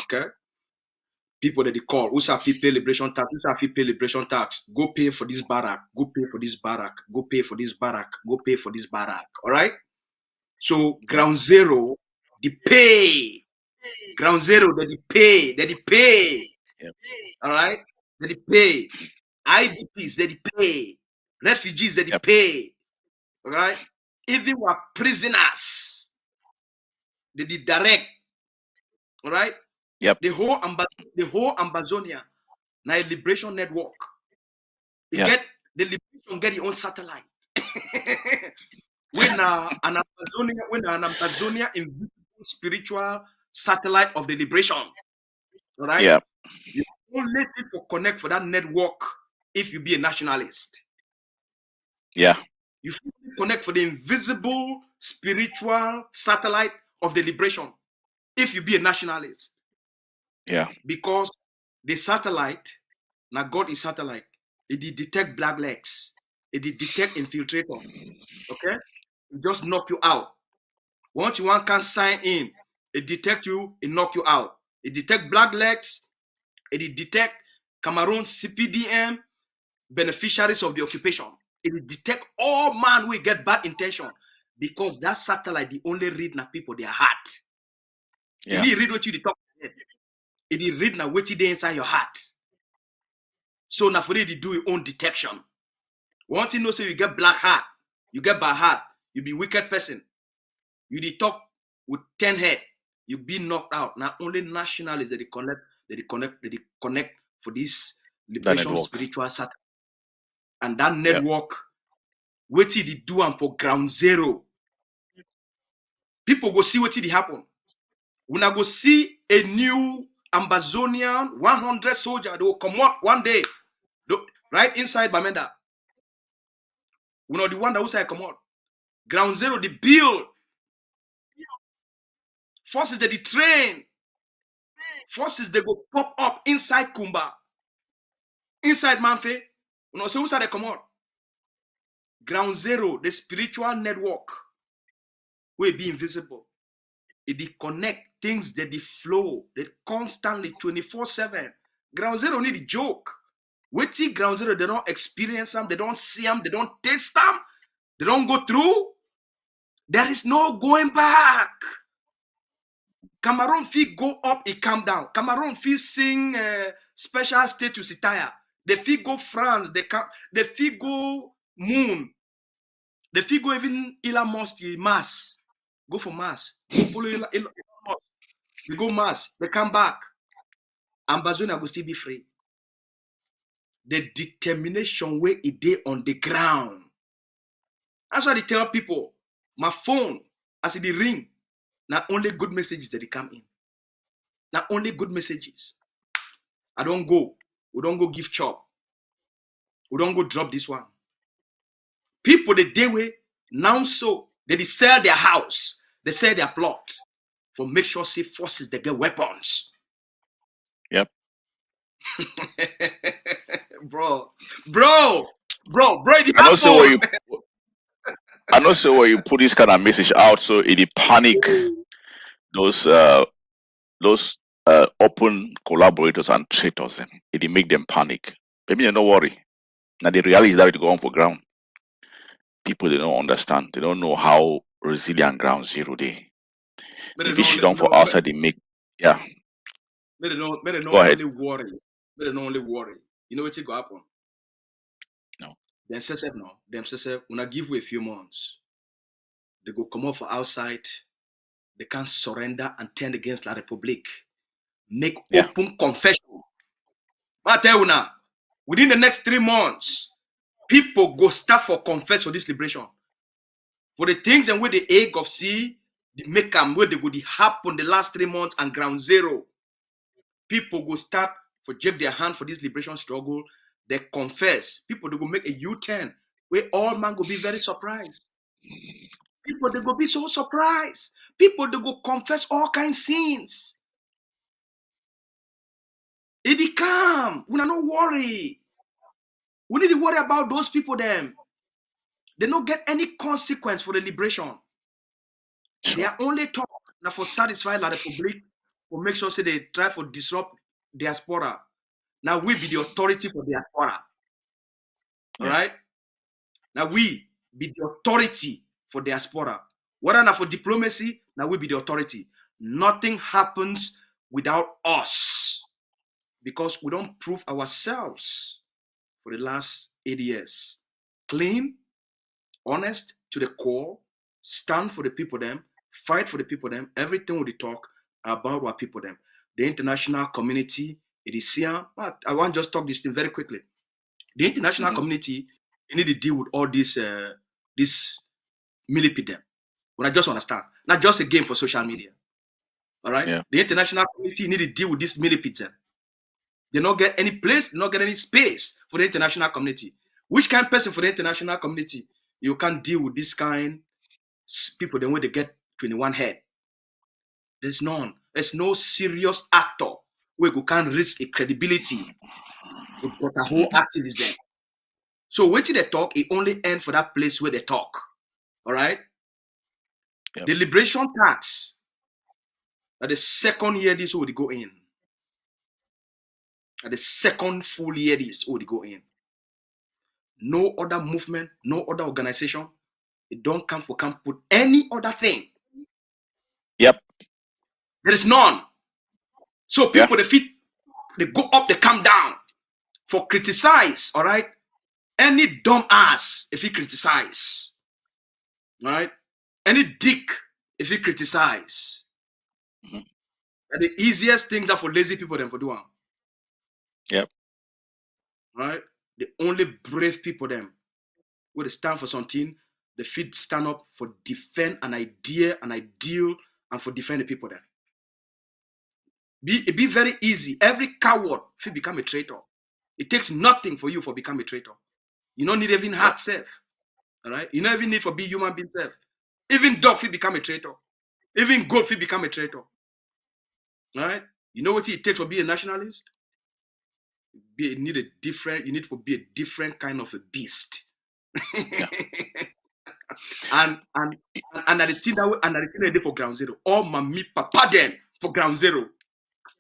Okay. People that they call, who have pay liberation tax, who have pay liberation tax, go pay for this barrack, go pay for this barrack, go pay for this barrack, go pay for this barrack. All right. So ground zero, the pay. Ground zero, they pay. Yep. All right. They pay. IDPs, they pay. Refugees, they pay. All right. Even were prisoners, they did direct. All right. Yep. The whole Ambazonia, now a liberation network. The liberation get your own satellite. When an Ambazonia invisible spiritual satellite of the liberation. All right. Yeah. You only fit for connect for that network if you be a nationalist. Yeah. You connect for the invisible spiritual satellite of the liberation if you be a nationalist. Yeah. Because the satellite, now God is satellite, it did detect black legs, it did detect infiltrator. Okay? It just knock you out. Once you can sign in, it detect you, it knock you out. It detect black legs, it detect Cameroon CPDM beneficiaries of the occupation. It detect all man will get bad intention, because that satellite the only read na people their heart. Yeah. It read what you talk. It read na what you inside your heart. So now for it to do your own detection. Once you know, so you get black heart, you get bad heart, you be wicked person. You dey talk with 10 head, you be knocked out. Now only nationalists that they connect for this liberation spiritual satellite. And that network, what did they do and for ground zero? People go see what did happen. When I go see a new Ambazonian 100 soldier, they will come out one day, right inside Bamenda. You know the one that will say come out. Ground zero, the build. Forces that they train. Forces they go pop up inside Kumba. Inside Manfe. You know, so who say they come out? Ground zero, the spiritual network will be invisible. It connect things that they flow, they constantly 24/7. Ground zero need a joke. Wait till ground zero, they don't experience them, they don't see them, they don't taste them, they don't go through. There is no going back. Cameroon fee go up, it come down. Cameroon fee sing special status attire. The fee go France, the fee go moon. The fee go even Elon Musk mass. Go for mass. Go follow Elon Musk. They go mass. They come back. Ambazonia will still be free. The determination where it is on the ground. That's why they tell people, my phone, as it ring, not only good messages that they come in. Not only good messages. I don't go. We don't go give chop. We don't go drop this one. People the day way now so they sell their house, they sell their plot for make sure say forces they get weapons. Yep. bro, it I don't see what you I know so when you put this kind of message out, so it panic those open collaborators and traitors, and it make them panic. Maybe they don't worry. Now the reality is that it go on for ground. People they don't understand. They don't know how resilient ground zero they. But The they fish don't down for outside they make. Yeah, don't go ahead. only worry. But they don't only worry. You know what will go happen? No. Them say no. Them say when I give you a few months, they go come off for outside. They can't surrender and turn against La Republic. Make Yeah. open confession. I tell you now, within the next 3 months, people go start for confess for this liberation. For the things and where the egg of sea, the make them where they go happen the last 3 months and ground zero. People go start for jab their hand for this liberation struggle. They confess. People they go make a U-turn where all man go be very surprised. People they go be so surprised. People they go confess all kinds of sins. It calm. We not worry. We need to worry about those people them. They don't get any consequence for the liberation. Sure. They are only talk now for satisfy La Republic, for make sure say they try for disrupt diaspora. Now we be the authority for diaspora. Yeah. All right. Now we be the authority for diaspora. Whether not for diplomacy, now we be the authority. Nothing happens without us because we don't prove ourselves for the last 8 years. Clean, honest to the core, stand for the people them, fight for the people them. Everything we talk about our people them. The international community, it is here. I want to just talk this thing very quickly. The international community, you need to deal with all this millipede them. When I just understand, not just a game for social media. All right. Yeah. The international community need to deal with this millipede them. They not get any place, they not get any space for the international community. Which kind of person for the international community you can't deal with this kind people then when they get 21 head? There's none. There's no serious actor where you can risk a credibility with a whole activist there. So waiting they talk, it only end for that place where they talk. All right. Yep. The liberation tax, at the second year this would go in. At the second full year this would go in. No other movement, no other organization, it don't come for camp put any other thing. Yep. There is none. So people they go up, they come down for criticize, all right? Any dumb ass if he criticize, all right? Any dick if he criticize. And the easiest things are for lazy people than for doing. Yep. Right? The only brave people them where they stand for something, the feet stand up for defend an idea, an ideal, and for defend the people there. It be very easy. Every coward if become a traitor. It takes nothing for you for become a traitor. You don't need even heart self. All right? You don't even need for be human being self. Even dog if become a traitor. Even goat if become a traitor. All right? You know what it takes for be a nationalist? You need to be a different kind of a beast. Yeah. and at the thing they did for ground zero. All mommy papa them for ground zero.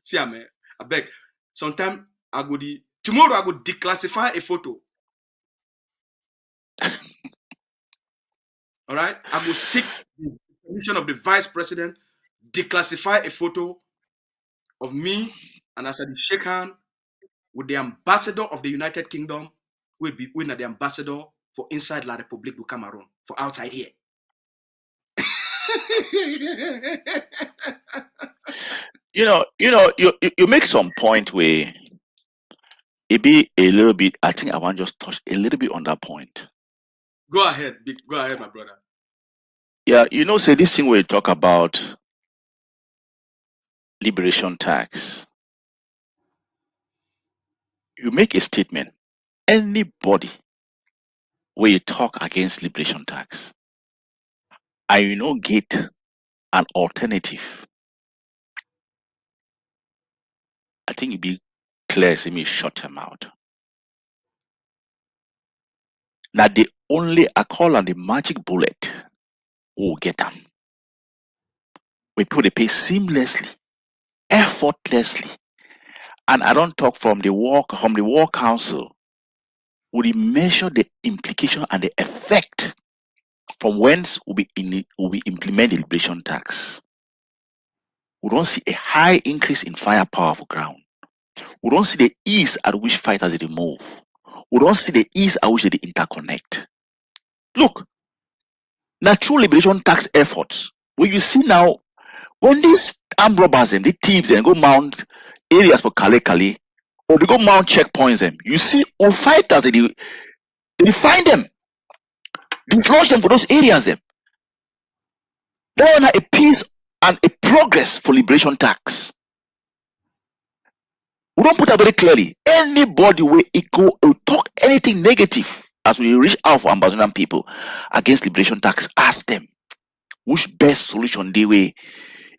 See, man, I beg. Sometimes tomorrow I go declassify a photo. All right, I go seek the permission of the vice president, declassify a photo of me, and as I shake hand with the ambassador of the United Kingdom, will be the ambassador for inside La Republique du Cameroun, for outside here. You make some point where it be a little bit. I think I want to just touch a little bit on that point. Go ahead, my brother. Yeah, say this thing where you talk about liberation tax. You make a statement. Anybody where you talk against liberation tax, and get an alternative, I think it be clear, say me shut them out. Now the only a call on the magic bullet will get them. We put the pay seamlessly, effortlessly. And I don't talk from the war council. We measure the implication and the effect from whence we implement the liberation tax. We don't see a high increase in firepower for ground. We don't see the ease at which fighters they move. We don't see the ease at which they interconnect. Look, now true liberation tax efforts, when you see now, when these armed robbers and the thieves and go mount areas for Kale, or they go mount checkpoints, you see all fighters, they find them, dislodge them for those areas. That is a peace and a progress for liberation tax. We don't put that very clearly. Anybody will talk anything negative as we reach out for Ambazonian people against liberation tax, ask them which best solution they will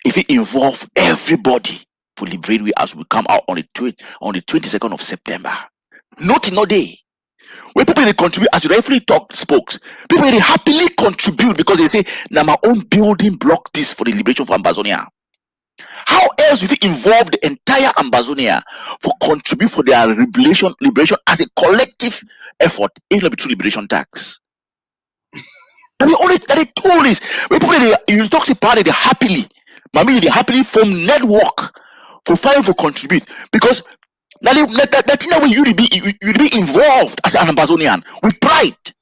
if it involve everybody for liberate we as we come out on the 22nd of September. Not in a day. When people they contribute, as you rightfully spoke, people they happily contribute because they say, now my own building block this for the liberation for Ambazonia. How else will we involve the entire Ambazonia for contribute for their liberation as a collective effort if not be true liberation tax? And the only that it told is when people you talk about it, they happily form network for fighting for contribute because that thing way you be involved as an Ambazonian with pride.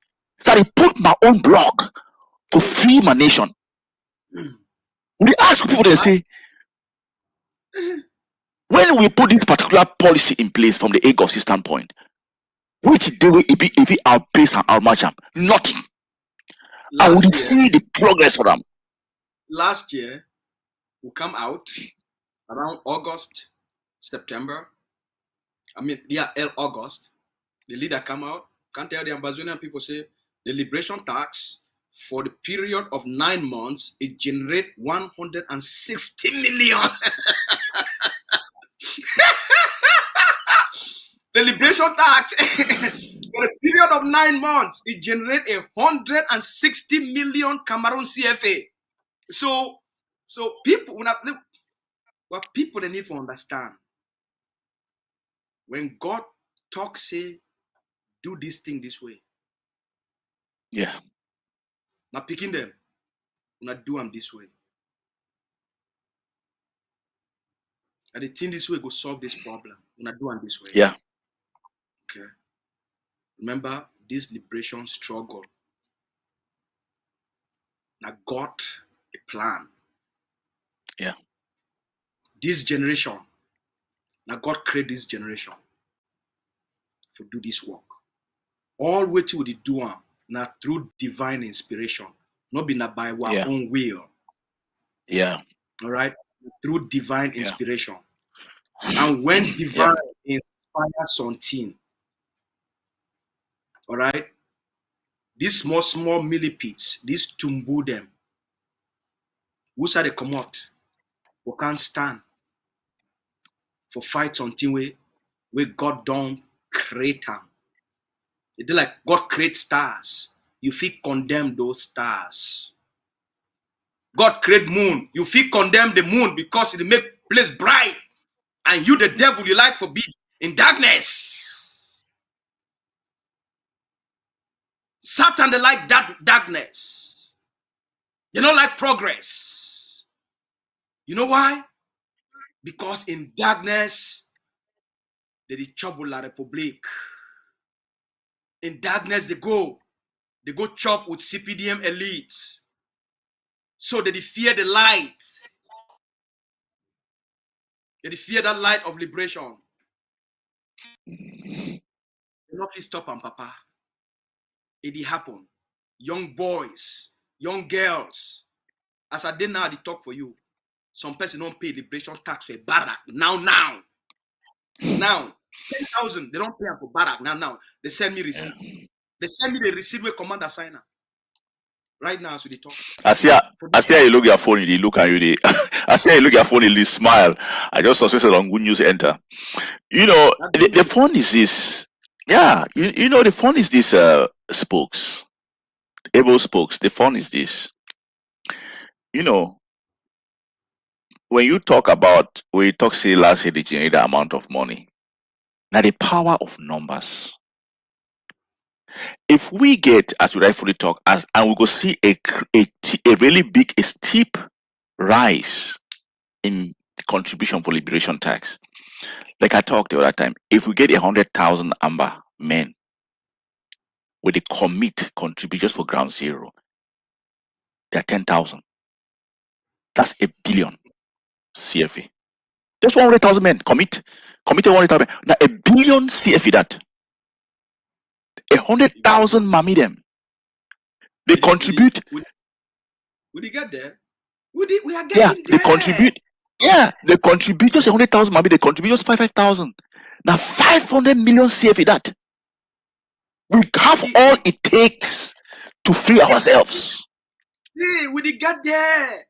So I put my own block to free my nation. We ask people, they say, when we put this particular policy in place from the AGOC standpoint, which day will it outpace and outmatch them? Nothing. I would see the progress for them. Last year, we come out around August, September. August. The leader come out, can't tell the Ambazonian people say the liberation tax for the period of 9 months, it generate 160 million. The liberation tax for the period of 9 months, it generate 160 million Cameroon CFA. So people, what people they need to understand, when God talks, say, do this thing this way. Yeah. Now picking them, not do them this way. And the thing this way go solve this problem. Not do them this way. Yeah. Okay. Remember this liberation struggle. Now God a plan. Yeah. This generation. Now God create this generation to do this work. All what we do now through divine inspiration, not be not by our own will. Yeah. All right. Through divine inspiration. And when divine inspires something, all right, these small millipedes, these tumbu them, who say they come out, who can't stand for fight something where God don't create them. It's like God creates stars. You feel condemn those stars. God create moon. You feel condemn the moon because it make place bright. And you, the devil, you like forbid in darkness. Satan, they like that darkness. They don't like progress. You know why? Because in darkness, they trouble la republic. In darkness, they go chop with CPDM elites. So they fear the light. They fear that light of liberation. They not stop them, Papa. It happen. Young boys, young girls. As I did now, they talk for you. Some person don't pay liberation tax for a barrack. Now. 10,000. They don't pay for barrack. Now. They send me receipt. They send me the receipt with commander signer. Right now, as we talk. I see how you look at your phone, you look at you. I see how you look at your phone, you smile. I just suspected on good news enter. You know, the phone is this. Yeah, you know, the phone is this spokes. able spokes. The fun is this. You know, when you talk say last year they generate the amount of money. Now the power of numbers. If we get, as we rightfully talk, and we go see a really big, a steep rise in the contribution for liberation tax. Like I talked the other time, if we get 100,000 Amber men with the contribute just for ground zero, they're 10,000. That's a billion CFA. Just 100,000 men committed 100,000 men. Now a billion CFA that 100,000 mami them. They contribute. Would you get there? We are getting there. They contribute. Yeah, they contribute just 100,000 mami. They contribute just 5,000. Now 500 million CFA that. We have all it takes to free ourselves. Hey, we did get there.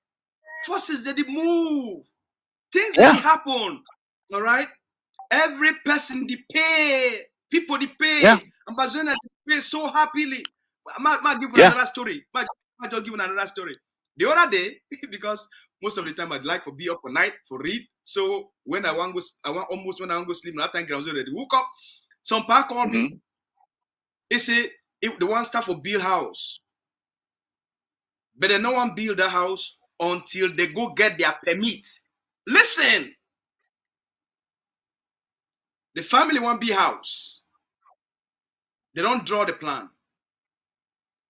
Forces that they move. Things that happen. All right. Every person they pay. People they pay. Yeah. Ambazonia they pay so happily. I give you another story. I just give you another story. The other day, because most of the time I'd like for be up for night for read. So when I want to go sleep, that time I was already woke up. Some park called me. They say if the one start for build house, but then no one build the house until they go get their permit. Listen, the family want build house. They don't draw the plan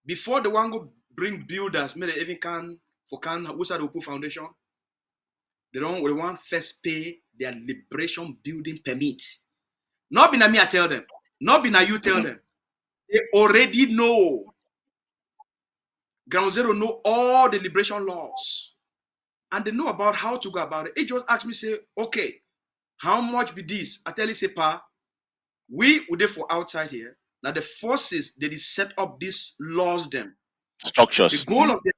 before the one go bring builders. Maybe they even who's at the Opu Foundation. They want first pay their liberation building permit. Not be na me I tell them. Not be na you tell them. They already know. Ground Zero know all the liberation laws. And they know about how to go about it. It just asked me, say, okay, how much be this? I tell you, say, pa, we would for outside here. Now the forces that is set up these laws, them. Structures. The goal of the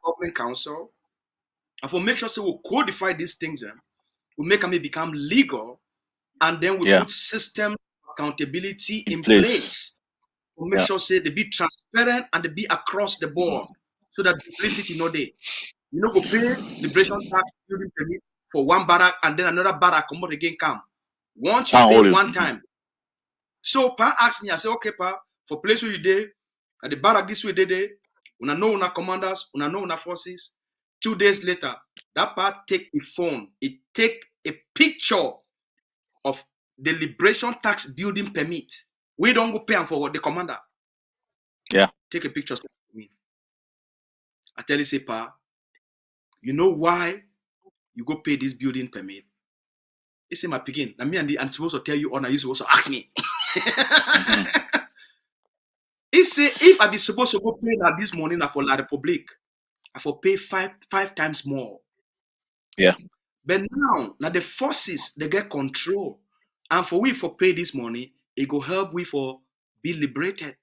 government council, and for make sure so we'll codify these things, we'll make them become legal, and then we put system accountability in place. We'll make sure say they be transparent and they be across the board so that duplicity no day. You know, go pay liberation tax building permit for one barrack and then another barrack come out again come. Once you pay one time. So Pa asked me, I said, okay, Pa, for place where you did, at the barrack this way they una know una commanders, una know una forces. 2 days later, that Pa take a phone, it take a picture of the liberation tax building permit. We don't go pay for the commander. Yeah. Take a picture of me. I tell you, say, Pa, you know why you go pay this building permit? He say, my picking. Now me and I'm supposed to tell you, or now you supposed to ask me. He say, if I be supposed to go pay now this morning for La Republique, I for pay five times more. Yeah. But now the forces they get control, and for we for pay this money, it go help we for be liberated.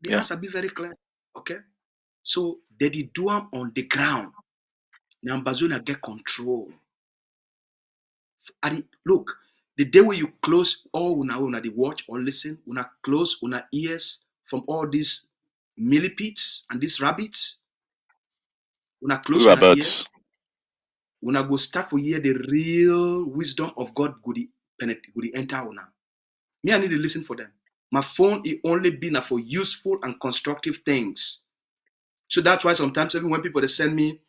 The answer be very clear. Okay, so they did do them on the ground. Now Ambazonia get control. Look, the day where you close all una they watch or listen, una close una ears from all these millipedes and these rabbits. Una close una ears. Una go start for hear the real wisdom of God go enter una. Me, I need to listen for them. My phone it only been for useful and constructive things. So that's why sometimes even when people they send me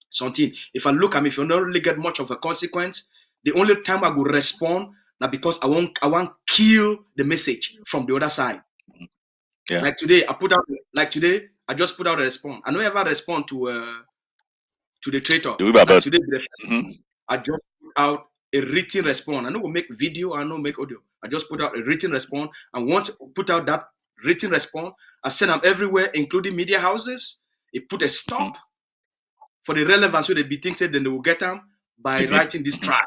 something, if I look at me, if you don't really get much of a consequence, the only time I will respond now because I want kill the message from the other side. Yeah. Like today, I just put out a response. I don't ever respond to the traitor. Like today, I just put out a written response. I know we'll make video, I know make audio. I just put out a written response. And once I put out that written response, I send them everywhere, including media houses. It put a stop for the relevance so they be thinking then they will get them by writing this track.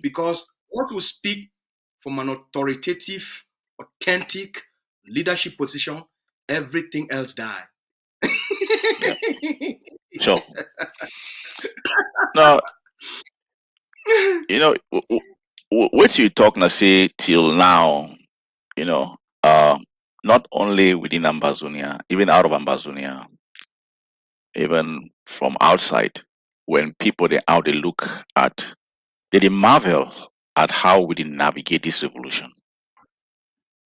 Because what will speak from an authoritative, authentic leadership position, everything else die. Sure. Now, you know, what you talk now say till now, you know, not only within Ambazonia, even out of Ambazonia, even from outside, when people they out they look at, they marvel at how we did navigate this revolution.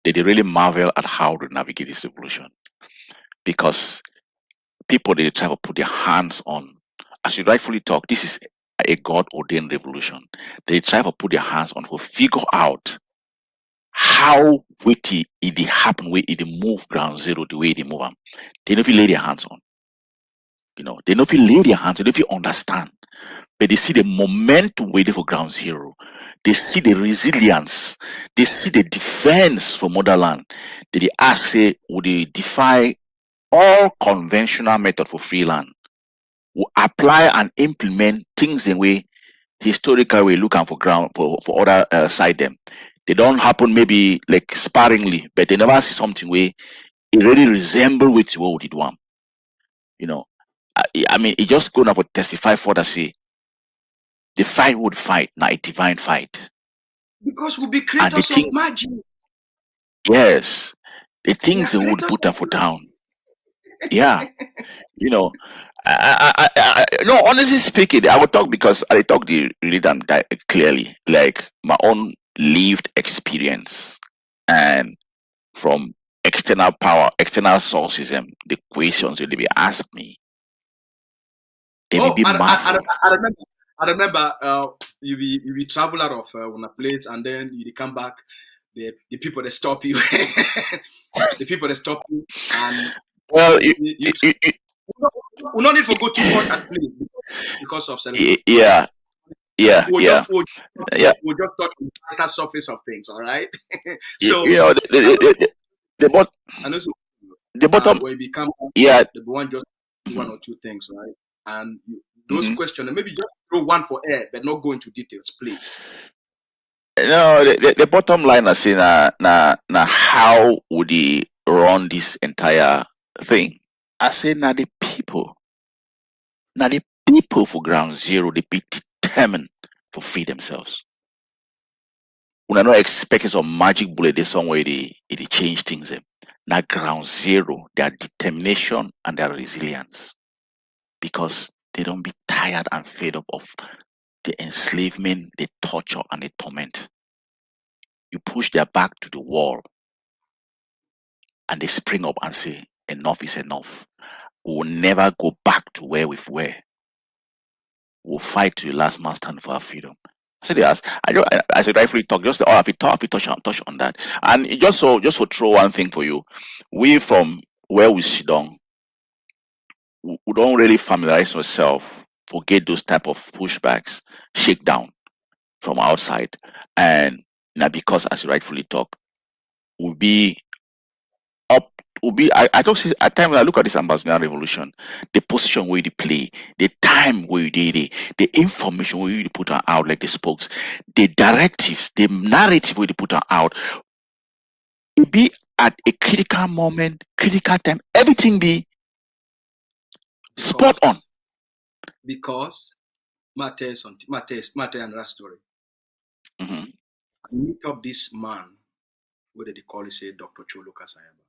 They really marvel at how we navigate this revolution, because people they try to put their hands on, as you rightfully talk, this is a God ordained revolution. They try to put their hands on to figure out how witty it happen, where it move ground zero the way they move them. They don't feel lay their hands on. They don't feel lay their hands, they don't feel understand. But they see the momentum waiting for ground zero. They see the resilience. They see the defense for motherland. They ask, say, would they defy all conventional method for free land? Will apply and implement things in way historical way looking for ground for other side them. They don't happen maybe like sparingly, but they never see something where it really resemble with what we did one. I mean, it just gonna for testify for the say the fight would fight, not a divine fight. Because we'll be And the creators thing, of magic. yes, the We things are they would creators put of her for down. Yeah, you know, no, honestly speaking, I would talk because I talk the really damn clearly, like my own lived experience and from external power, external sources, and the questions that they be ask me, they may Oh, be marvel. I remember you be travel out of on a place and then you come back. The people that stop you, the people that stop you, and Well, we don't need to go too much at place because of celebration, right? yeah, yeah, We'll yeah, just we'll, yeah. we'll just touch on the lighter surface of things, all right? You, So you know, I know, the, bot, I know so, the bottom, when you become yeah. the one just one Mhm, or two things, right? And those mhm. questions, maybe just throw one for air, but not go into details, please. No, the bottom line is saying, na how would he run this entire thing? I say, now the people for ground zero, they be determined for free themselves. We're not expecting some magic bullet there somewhere they change things. Now ground zero, their determination and their resilience, because they don't be tired and fed up of the enslavement, the torture, and the torment. You push their back to the wall and they spring up and say, enough is enough. We will never go back to where we were. We'll fight to the last man stand for our freedom. So they asked, I said, rightfully talk, just all of it, touch on that. And it just for throw one thing for you. We from where we sit down, we don't really familiarize ourselves, forget those type of pushbacks, shakedown from outside. And now because as you rightfully talk, will be up will be I don't see at time when I look at this Ambazonian revolution, the position where they play, the time where you did it, the information where you put out like the spokes, the directives, the narrative where they put out, it be at a critical moment, critical time, everything be spot on. Because Matthias and that story. Mhm, I meet up this man, what they call it, say Dr. Cholo Kasayaba.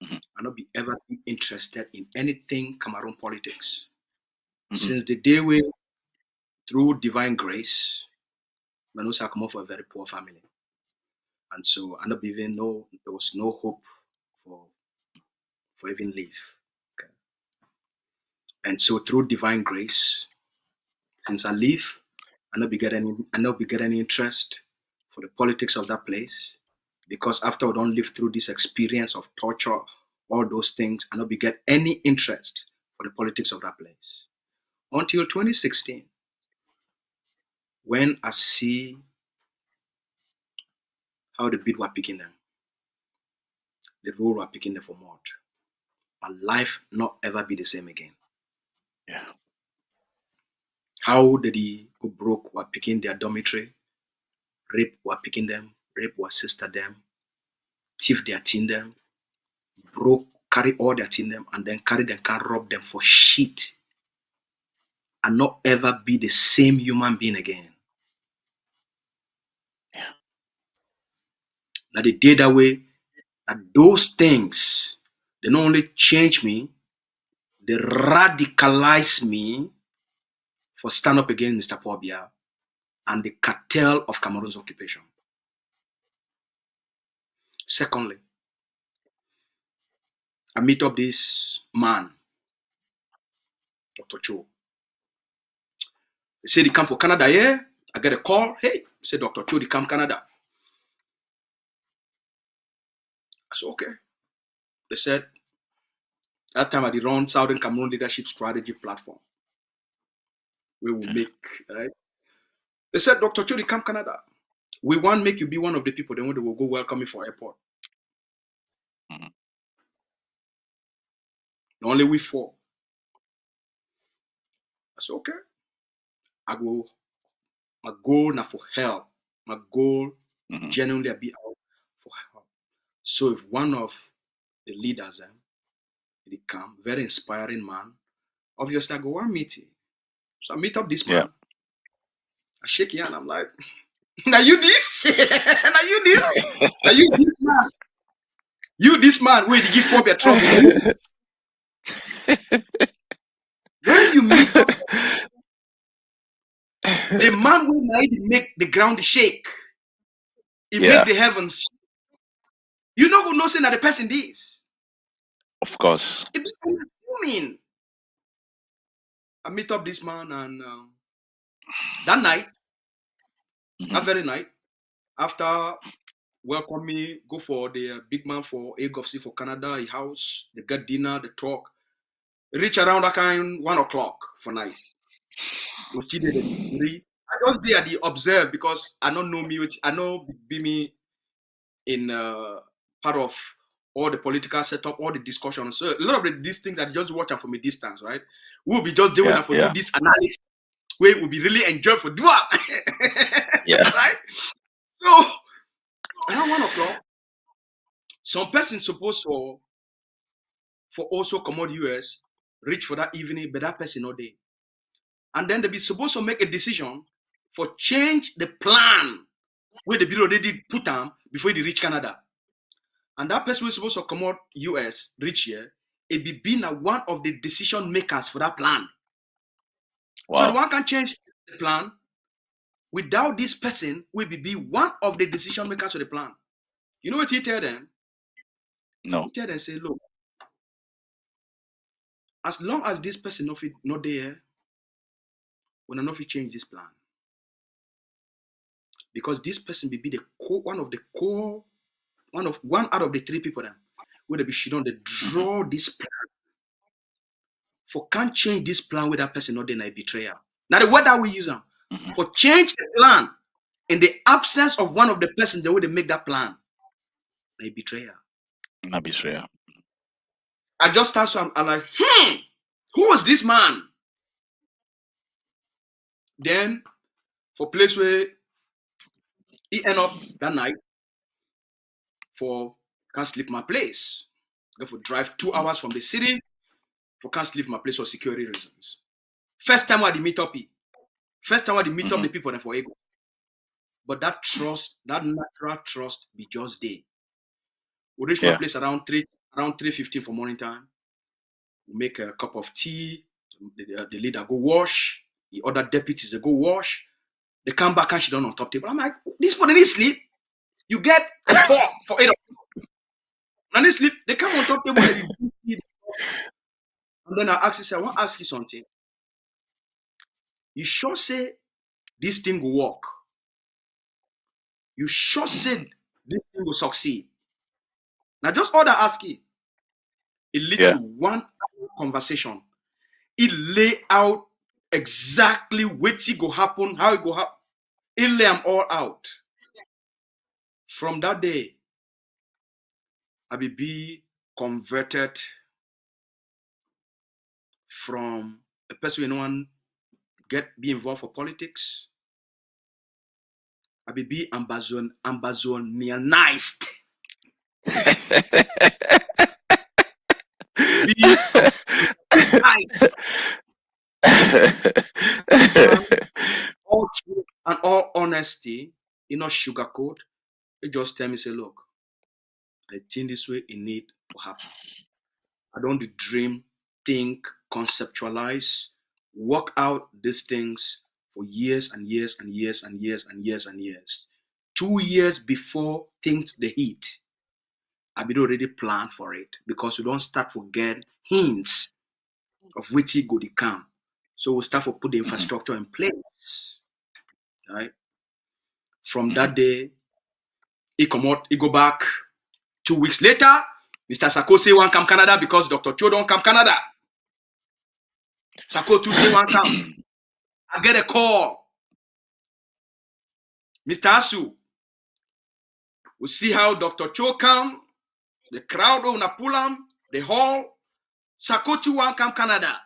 mhm, I not be ever interested in anything Cameroon politics. mhm. Since the day we, through divine grace, I know I come from a very poor family. And so I not even know there was no hope for even live. Okay. And so through divine grace, since I live, I not be get any interest for the politics of that place. Because after I don't live through this experience of torture, all those things, I not be get any interest for the politics of that place. Until 2016, when I see how the beat were picking them, the role were picking them for more, my life not ever be the same again. Yeah. How did he go broke were picking their dormitory, rape were picking them, rape was sister them, thief their teen them, broke, carry all their teen them, and then carry them, can rob them for shit. And not ever be the same human being again. Yeah. Now the day that way, And those things, they not only change me, they radicalize me for stand up against Mr. Paul Biya and the cartel of Cameroon's occupation. Secondly, I meet up this man, Dr. Cho. He said he come for Canada, yeah. I get a call. Hey, he said Dr. Cho, he come Canada. I said, okay. They said, that time I did run Southern Cameroon Leadership Strategy Platform. We will make, right? They said, Dr. Cho, he come Canada. We want to make you be one of the people, then they will go welcome you for airport. Only we four. I said, okay. I go, my goal not for help. My goal genuinely I be out for help. So if one of the leaders they come, very inspiring man, obviously I go one meeting. So I meet up this man. Yeah. I shake your hand, I'm like, now you this? Now you this? Now you this man? You this man, wait, you give Bobby a trouble. When you meet up, the man will make the ground shake. He make the heavens. You know who knows that the person is? Of course. It be unassuming. I meet up this man and that night, that very night, after welcome me, go for the big man for AGOFC for Canada, a house, they get dinner, they talk. Reach around that kind 1 o'clock for night. I just there the observe because I don't know me, which I know be me in part of all the political setup, all the discussions. So a lot of these things that just watch from a distance, right? We'll be just doing that for do this analysis. We will be really enjoy for do right? So around 1 o'clock, some person supposed for also come out US, reach for that evening, but that person not there. And then they be supposed to make a decision for change the plan where the bureau they did put them before they reach Canada. And that person was supposed to come out US, reach here, it be being one of the decision makers for that plan. Wow. So the one can change the plan without this person will be one of the decision makers of the plan. You know what he tell them? No. He tell them, say, look, as long as this person not there, we not fit change this plan. Because this person will be the one out of the three people then where they be she don't they draw this plan. For can't change this plan with that person not there, a betrayal. Now the word that we use them for change the plan in the absence of one of the person, the way they make that plan, a betrayal. Not betrayal. I just start so I'm like, who was this man? Then for place where he end up that night for can't sleep my place. Go for drive 2 hours from the city for can't sleep my place for security reasons. First time I did meet up the people there for ego. But that trust, that natural trust be just there. We reach my place around 3:15 for morning time. We make a cup of tea. The leader go wash. The other deputies they go wash. They come back and she done on top table. I'm like, this for they sleep. You get 4 for 8 o'clock. And they sleep. They come on top table. And then I ask you, say, I want to ask you something. You sure say this thing will work? You sure say this thing will succeed? Now just all that asking, it lead to one conversation. It lay out exactly what it go happen, how it go happen. It lay them all out. From that day, I be converted from a person who no one be involved for politics. I be Ambazonianized. All truth and all honesty, you know, sugarcoat. You just tell me, say, look, I think this way it need to happen. I don't dream, think, conceptualize, work out these things for years and years and years and years and years and years. 2 years before things the heat, I been already plan for it because we don't start for get hints of which he go to come. So we start to put the infrastructure in place. Right? From that day, he come out, he go back. 2 weeks later, Mr. Sako say one come Canada because Dr. Cho don't come Canada. Sako too say one come. I get a call. Mr. Asu, we see how Dr. Cho come, the crowd on Napulam, the hall. Sako too one come Canada.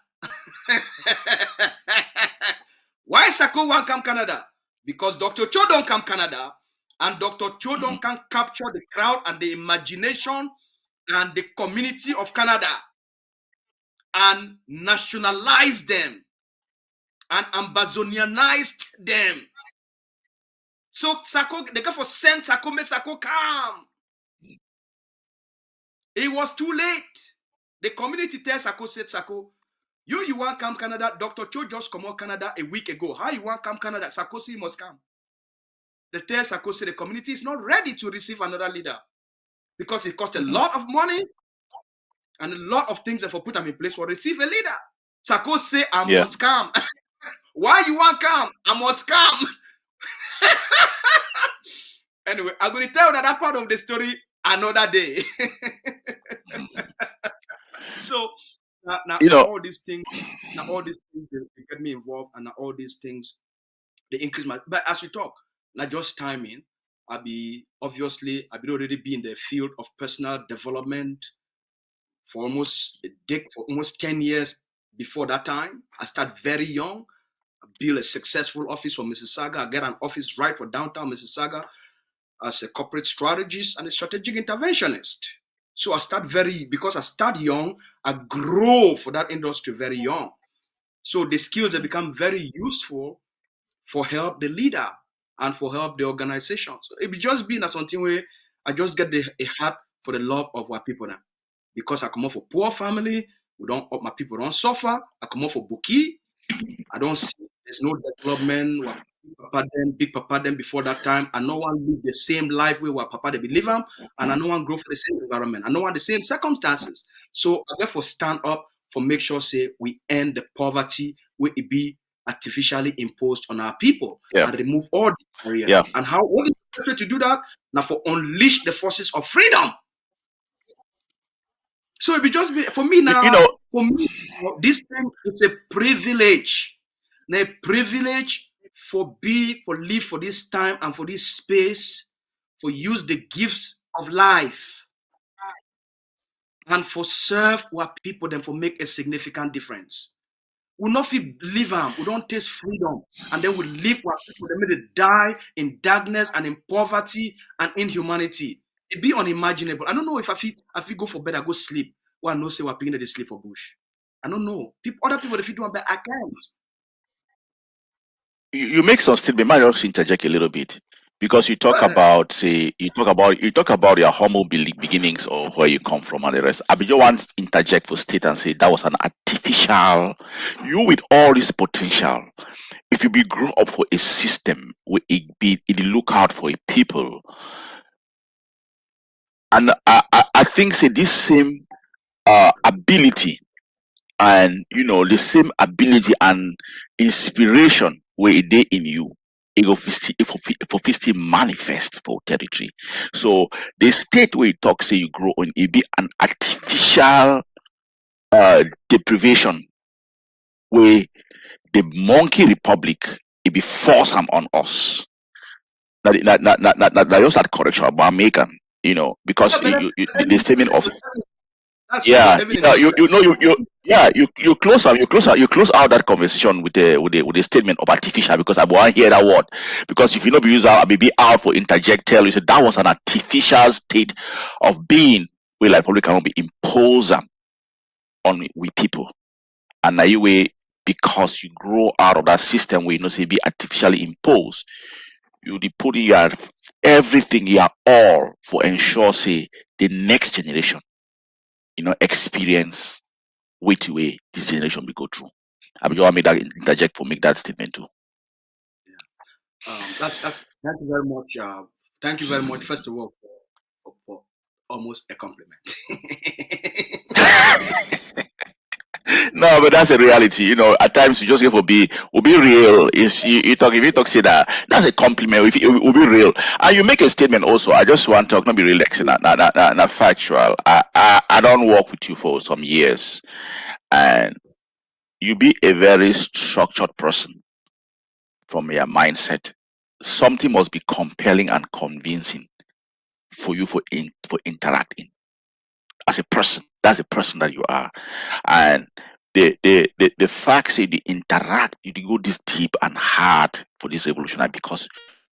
Why Sako one come Canada? Because Dr. Cho don't come Canada, and Dr. Cho don't can capture the crowd and the imagination and the community of Canada and nationalize them and Ambazonianized them. So Sako, the guy for sent Sako, make Sako come. It was too late. The community tells Sako, said Sako, you want come Canada? Dr. Cho just come out Canada a week ago. How you want come Canada? Sako say must come. The tell Sako say the community is not ready to receive another leader because it costs a lot of money and a lot of things that for put them in place for receive a leader. Sako say I must come. Why you want come? I must come. Anyway, I'm going to tell that part of the story another day. So now all these things they get me involved, and now all these things they increase my. But as we talk, not just timing. I'll be already be in the field of personal development for almost 10 years. Before that time, I started very young. I built a successful office for Mississauga. I get an office right for downtown Mississauga as a corporate strategist and a strategic interventionist. So because I start young, I grow for that industry very young. So the skills have become very useful for help the leader and for help the organization. So it be just been something where I just get a heart for the love of our people now. Because I come out for poor family, my people don't suffer. I come out for Buki. I don't see there's no development. Big papa them before that time, and no one live the same life way where papa they believe them, and I no one grow for the same environment, and no one the same circumstances. So I therefore stand up for make sure say we end the poverty where it be artificially imposed on our people and remove all the barriers. And what is the best way to do that? Now for unleash the forces of freedom. So it be just for me now. This thing is a privilege. Now, a privilege for live for this time and for this space, for use the gifts of life, and for serve our people, then for make a significant difference. We not feel live them. We don't taste freedom, and then we live our people. They may die in darkness and in poverty and inhumanity. It be unimaginable. I don't know if I feel go for bed, I go sleep. Well, I know say we're picking the sleep for bush. I don't know. Other people if you do bed, I can't. You make some statement. Might also interject a little bit because you talk about your humble beginnings or where you come from and the rest. I just want to interject for state and say that was an artificial. You with all this potential, if you be grew up for a system where it look out for a people, and I think say this same ability and the same ability and inspiration where it dey in you, it for manifest for territory. So the state where you talk say you grow on, it be an artificial deprivation where the monkey republic it be force on us. That just that correction about American, because the statement of you close out that conversation with the statement of artificial, because I want to hear that word, because if you know be use out maybe out for interject tell you said that was an artificial state of being where like probably cannot be imposed on with people, and now you way because you grow out of that system where you know say be artificially imposed, you be putting your everything, your all for ensure say the next generation, experience which way this generation will go through. I mean, you want me to interject for make that statement too. That's thank you very much. Thank you very much, first of all, for almost a compliment. No, but that's a reality. At times you just have to be real. Is you talk if you talk say that's a compliment. If it will be real, and you make a statement also. I just want to talk, not be real, like not factual. I don't work with you for some years, and you be a very structured person from your mindset. Something must be compelling and convincing for you for interacting as a person. That's the person that you are, and the fact say they interact, you go this deep and hard for this revolutionary because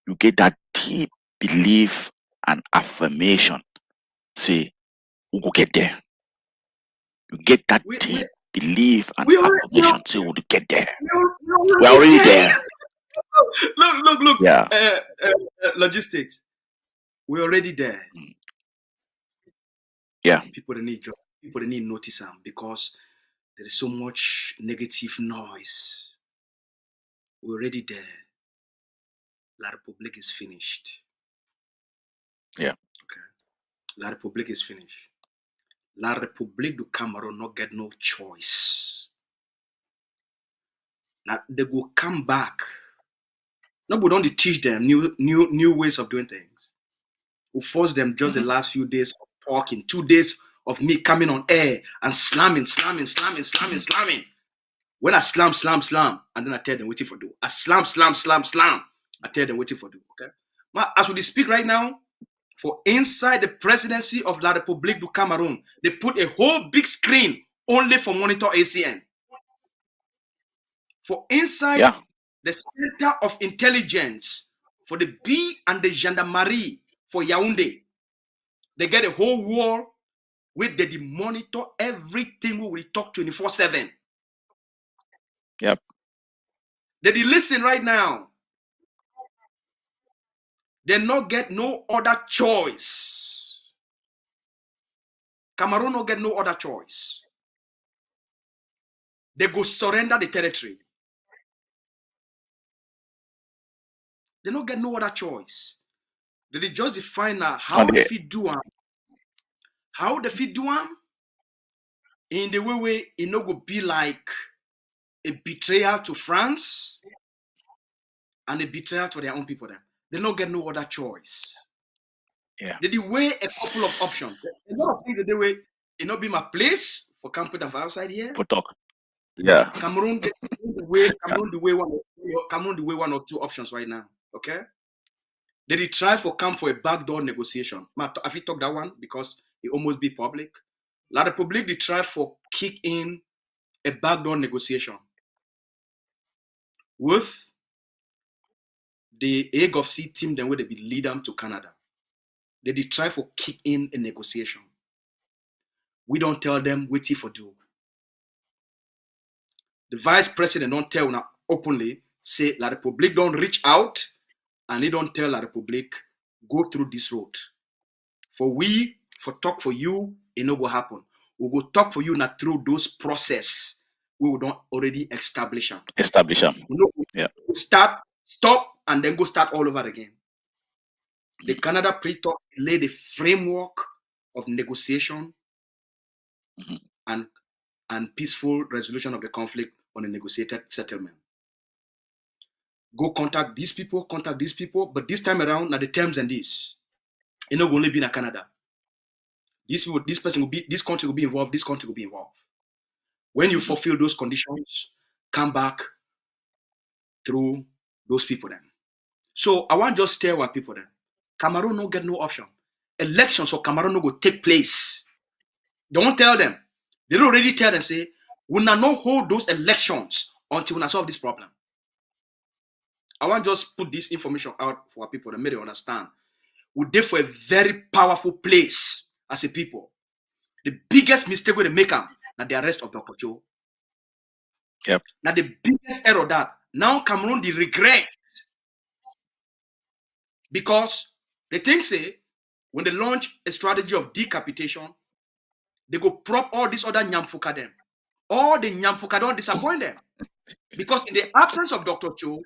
you get that deep belief and affirmation. Say we go get there. You get that deep belief and affirmation. Say we will get there. We're already there. Look. Yeah. Logistics. We're already there. Yeah. People need notice them because there is so much negative noise. We're already there. La Republique is finished. Yeah. Okay. La Republique is finished. La Republique du Cameroon not get no choice. Now they will come back. No, we don't teach them new ways of doing things. We force them just the last few days of talking, 2 days of me coming on air and slamming. When I slam, and then I tell them waiting for do. I slam. I tell them waiting for do. Okay. Now, as we speak right now, for inside the presidency of La République du Cameroon, they put a whole big screen only for monitor ACN. For inside the Center of Intelligence for the B and the Gendarmerie for Yaoundé, they get a whole wall where they monitor everything we will talk 24/7. Yep. They listen right now. They not get no other choice. Cameroon not get no other choice. They go surrender the territory. They don't get no other choice. They just define how they fit do them. How they fit do them in the way it no go be like a betrayal to France and a betrayal to their own people. They don't get no other choice. Yeah. They weigh a couple of options. A lot of things that they weigh. It not be my place for camping and for outside here. For talk. Yeah. Cameroon the way one or two options right now. Okay. They try for come for a backdoor negotiation. Have you talked that one because it almost be public? La République they try for kick in a backdoor negotiation with the AGOFC team. Then where they be lead them to Canada. They try for kick in a negotiation. We don't tell them what for do. The vice president don't tell now openly say La République don't reach out and they don't tell La République go through this road. For talk for you, it no go happen. We go talk for you now through those process we will don't already establish them. Yeah. Stop, and then go start all over again. The Canada pre-talk laid the framework of negotiation and peaceful resolution of the conflict on a negotiated settlement. Go contact these people, but this time around, now the terms and this. It not only be in Canada. This country will be involved, this country will be involved. When you fulfill those conditions, come back through those people then. So I want just tell our people then, Cameroon no get no option. Elections for Cameroon no go take place. Don't tell them. They don't already tell them, say, we will not hold those elections until we solve this problem. I want just put this information out for our people to make them understand. We're there for a very powerful place as a people. The biggest mistake we make them, now the arrest of Dr. Cho. Yep. Now the biggest error that now Cameroon the regret because they think say when they launch a strategy of decapitation, they go prop all these other Nyamfuka them. All the Nyamfuka don't disappoint them. Because in the absence of Dr. Cho,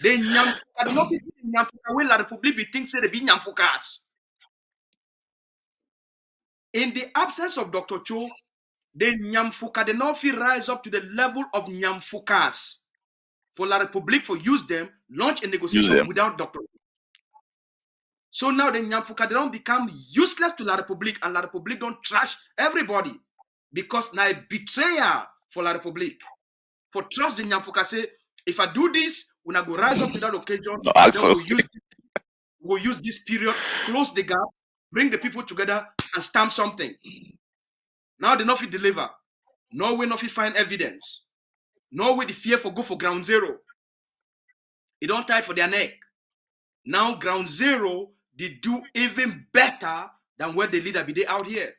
the Nyamfuka do not be Nyamfuka when La Republic be thinks they be Nyamfukas. In the absence of Dr. Cho, the Nyamfuka they not feel rise up to the level of Nyamfukas. For La Republic for use them, launch a negotiation without Dr. Cho. So now the Nyamfuka they don't become useless to La Republic, and La Republic don't trash everybody. Because now a betrayal for La Republic. For trust the Nyamfuka say, if I do this, when I go rise up to that occasion, we'll use this period, close the gap, bring the people together, and stamp something. Now they not fit deliver. No way not fit find evidence. No way the fear for go for ground zero. It don't tie for their neck. Now ground zero, they do even better than where the leader be they out here.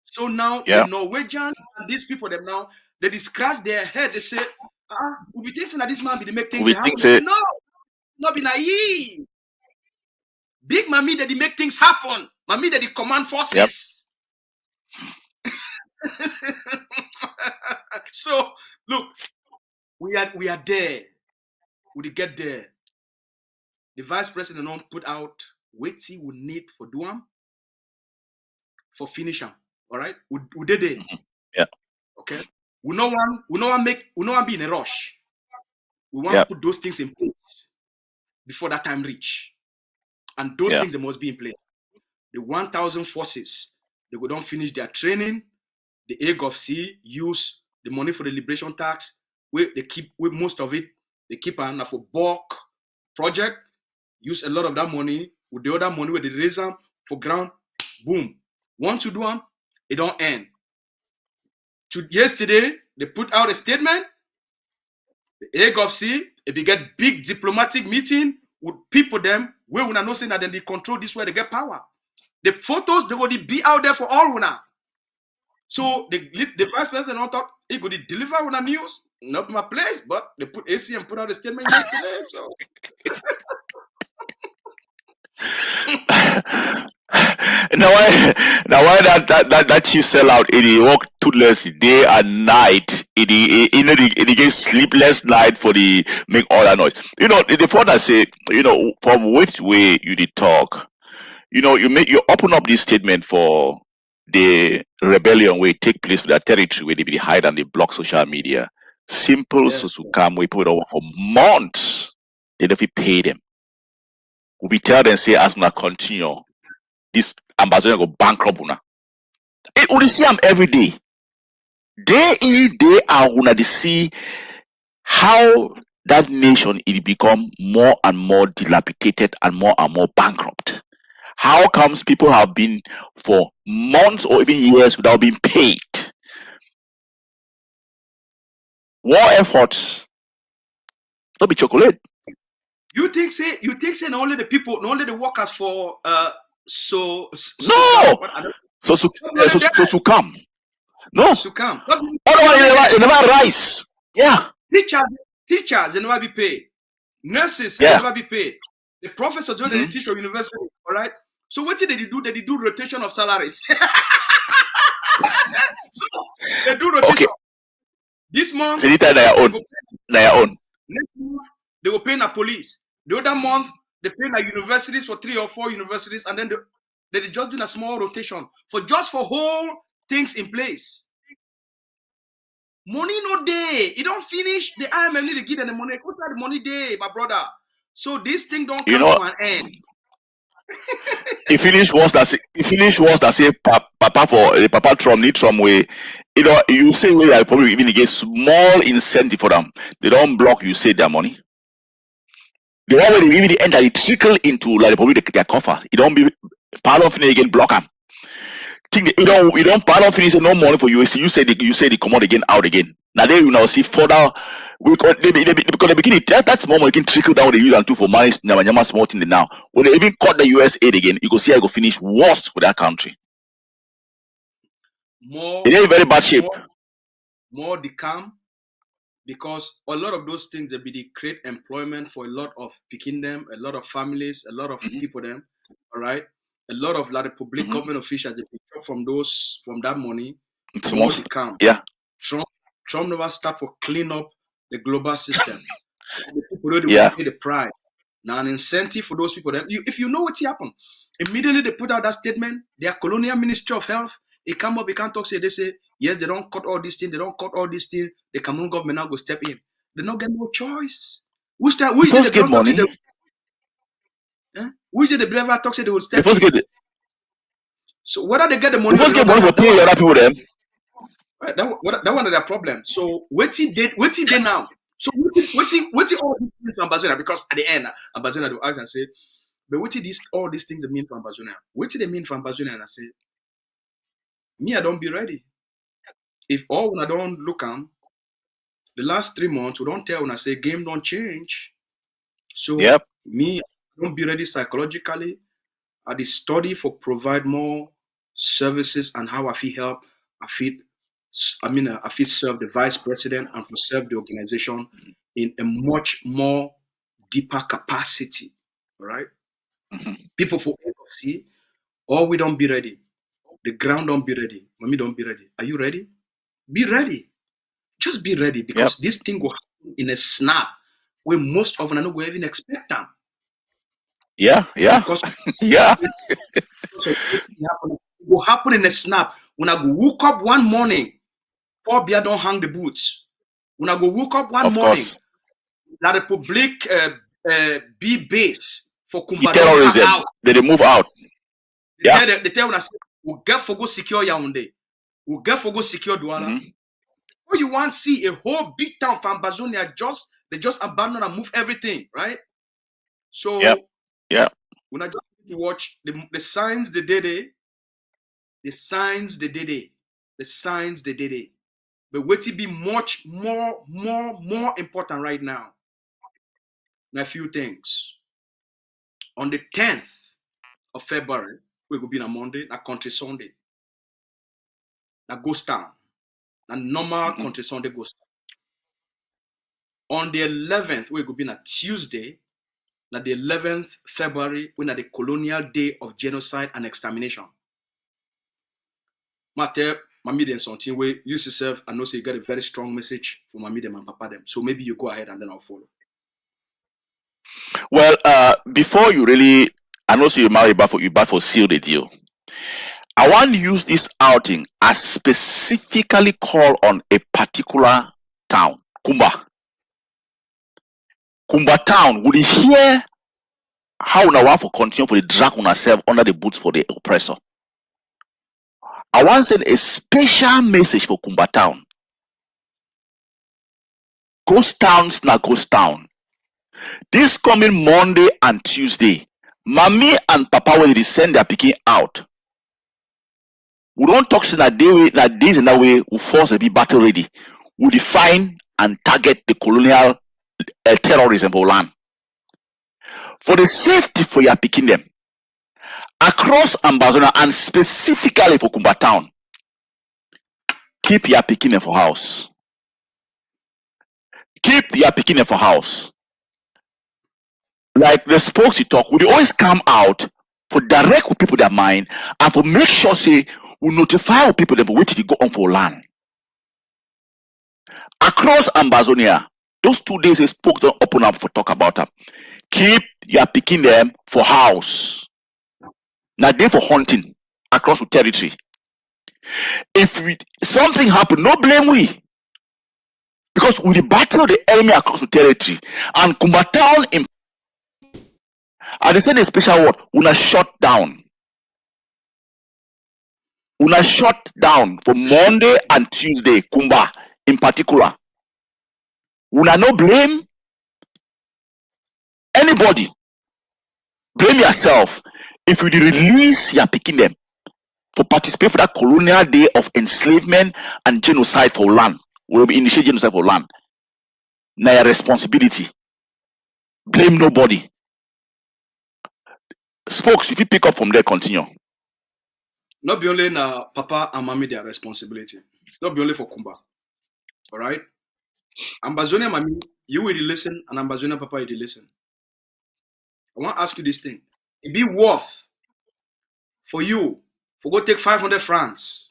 So now the Norwegian and these people them now, they scratch their head, they say, we be thinking that this man be the make things happen. Say, no, not be naive. Big Mami that they make things happen. Mami that they command forces. So look, we are there. We get there. The vice president don't put out what he would need for Duam for finish him. All right, we did it. Yeah. Okay. We no one be in a rush. We want to put those things in place before that time reach. And those things they must be in place. The 1,000 forces, they go don't finish their training. The AGOFC use the money for the liberation tax. They keep with most of it. They keep on for bulk project. Use a lot of that money with the other money where they raise them for ground. Boom. Once you do them, it don't end. Yesterday, they put out a statement. The AGOFC, if they get big diplomatic meeting with people them, where we are not saying that then they control this way, they get power. The photos, they will be out there for all we now. So the vice president on top, he could deliver on the news. Not my place, but they put AC and put out a statement yesterday. So. Now why that chief sell out? He work toothless day and night. He get sleepless night for the make all that noise. You know the father say, you know, from which way you did talk. You know, you open up this statement for the rebellion where it take place for that territory where they be hide and they block social media. Simple so to come we put over for months. They don't pay them. We tell them say as we continue, this Ambazonia go bankrupt una. We see them every day. Day in, day out, una they see how that nation it become more and more dilapidated and more bankrupt. How comes people have been for months or even years without being paid? War efforts, don't be chocolate. You think say not only the people, not only the workers for no. Succumb. No. Succumb. Otherwise, they never rise. Yeah. Teachers, they never be paid. Nurses, they never be paid. The professors, they teach at university, all right? So what did they do? They do rotation of salaries. So they do rotation. Okay. This month, they own. Next month, they will pay the police. The other month, they pay the universities for 3 or 4 universities, and then they just do a small rotation for whole things in place. Money no day. It don't finish. The IMF need to give them the money. What's that money day, my brother? So this thing don't come to an end. He finished once that say Papa Trump need Trump way. You know, you say we are probably even get small incentive for them. They don't block you say their money. The one where they really enter, it trickle into like probably their coffer. It don't be part of it again block them. Think you don't part of it no money for you. You say they come out again out again. Now they will now see further. Because they begin that's more money can trickle down the use and do for money small thing now. When they even cut the US aid again, you go see I go finish worst for that country. They're in very bad shape. More decam, because a lot of those things they create employment for a lot of picking them, a lot of families, a lot of people them. All right. a lot of La Republic government officials, they pick up from that money. It's More to come. Yeah. Trump never start for clean up the global system. The people really Yeah. pay the price. Now, an incentive for those people. If you know what's happened, immediately they put out that statement. Their colonial Ministry of Health, it come up, they can't talk. They say, yes, they don't cut all these things. They don't cut all these things. The Cameroon government now go step in. They don't get no choice. Who first get money. Which the driver talks they will step They first in. get So whether they get the money, they first get money for paying other people them. Right, that one of their problem. So what he did now. So what he all these things from Ambazonia, because at the end Ambazonia will ask and say, but what did all these things mean for Ambazonia? What did they mean for Ambazonia? And I say, me, I don't be ready. If all when I don't look on the last 3 months, we don't tell when I say game don't change. So me, I don't be ready psychologically. I did study for provide more services and how I feel help. I feel serve the vice president and for serve the organization in a much more deeper capacity. All right. People for see, or we don't be ready. The ground don't be ready. Mommy don't be ready. Are you ready? Be ready. Just be ready because this thing will happen in a snap where most of them don't even expect them. Yeah. Because yeah. It will happen in a snap. When I go woke up one morning, Paul Biya don't hang the boots. When I go woke up one morning, La Republic be base for terrorism out. They move out. They tell when I say we'll get for go secure Yaoundé. We'll get for go secure Douala. Or you want to see a whole big town from Ambazonia they just abandon and move everything, right? So when I just need to watch the signs they did it, the signs they did it. But what it be much more important right now. Now a few things. On the 10th of February, we will be on a Monday, a country Sunday. Now ghost town. Now normal country Sunday ghost town. On the 11th, we will be on a Tuesday. Now the 11th February, when the colonial day of genocide and extermination. Matter, Mami and something where you yourself and know say you get a very strong message for Mami them and Papa them. So maybe you go ahead and then I'll follow. Well, before you really, I know so you marry for seal the deal. I want to use this outing as specifically call on a particular town, Kumba. Kumba town, would you hear how we want to continue for the drag on ourselves under the boots for the oppressor? I want to send a special message for Kumba town. Ghost towns na ghost town. This coming Monday and Tuesday, Mommy and Papa will send their picking out. We don't talk that days in that way we force to be battle ready. We define and target the colonial terrorism for land. For the safety for your picking them across Ambazonia and specifically for Kumba town, keep your picking them for house. Keep your picking them for house. Like the spokes you talk, we always come out for direct with people their mind and for make sure say we notify people them for waiting to go on for land. Across Ambazonia, those 2 days they spoke don't open up for talk about them. Keep your picking them for house. Now they for hunting across the territory. If something happen, no blame we. Because we battle the enemy across the territory and Kumba town in and they said a special word, una shut down. Una shut down for Monday and Tuesday, Kumba in particular. Una no blame anybody. Blame yourself if you release your picking them for participate for that colonial day of enslavement and genocide for land. We will initiate genocide for land. Now your responsibility. Blame nobody. Spokes, if you pick up from there, continue. Not be only na Papa and Mommy their responsibility. Not be only for Kumba. All right? Ambazonia Mommy, you will listen, and Ambazonia Papa, you will listen. I want to ask you this thing. It be worth for you, for go take 500 francs,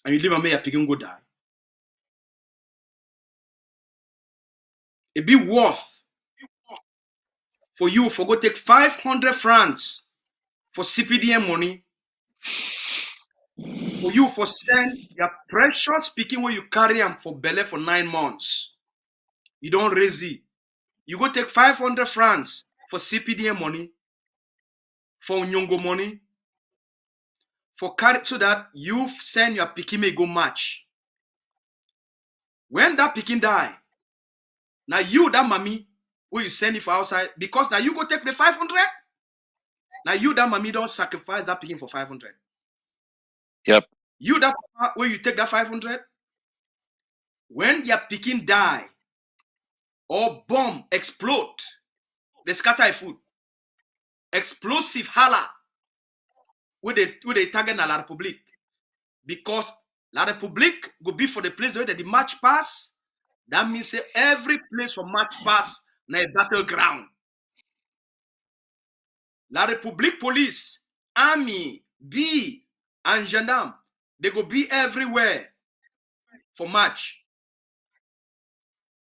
and you leave a mayor picking go die. It be worth for you for go take 500 francs for CPDM money, for you for send your precious picking where you carry them for belly for 9 months. You don't raise it. You go take 500 francs for CPDM money, for Nyongo money, for carry so that you send your picking may go match. When that picking die, now you that mommy where you send it for outside because now you go take the 500. Now you that mommy don't sacrifice that picking for 500. Yep. You that where you take that 500. When your picking die or bomb explode, they scatter food. Explosive hala where they target na La Republique. Because La Republique go be for the place where the march pass. That means say every place for march pass na a battleground. La Republique police, army, B, and gendarme, they go be everywhere for march.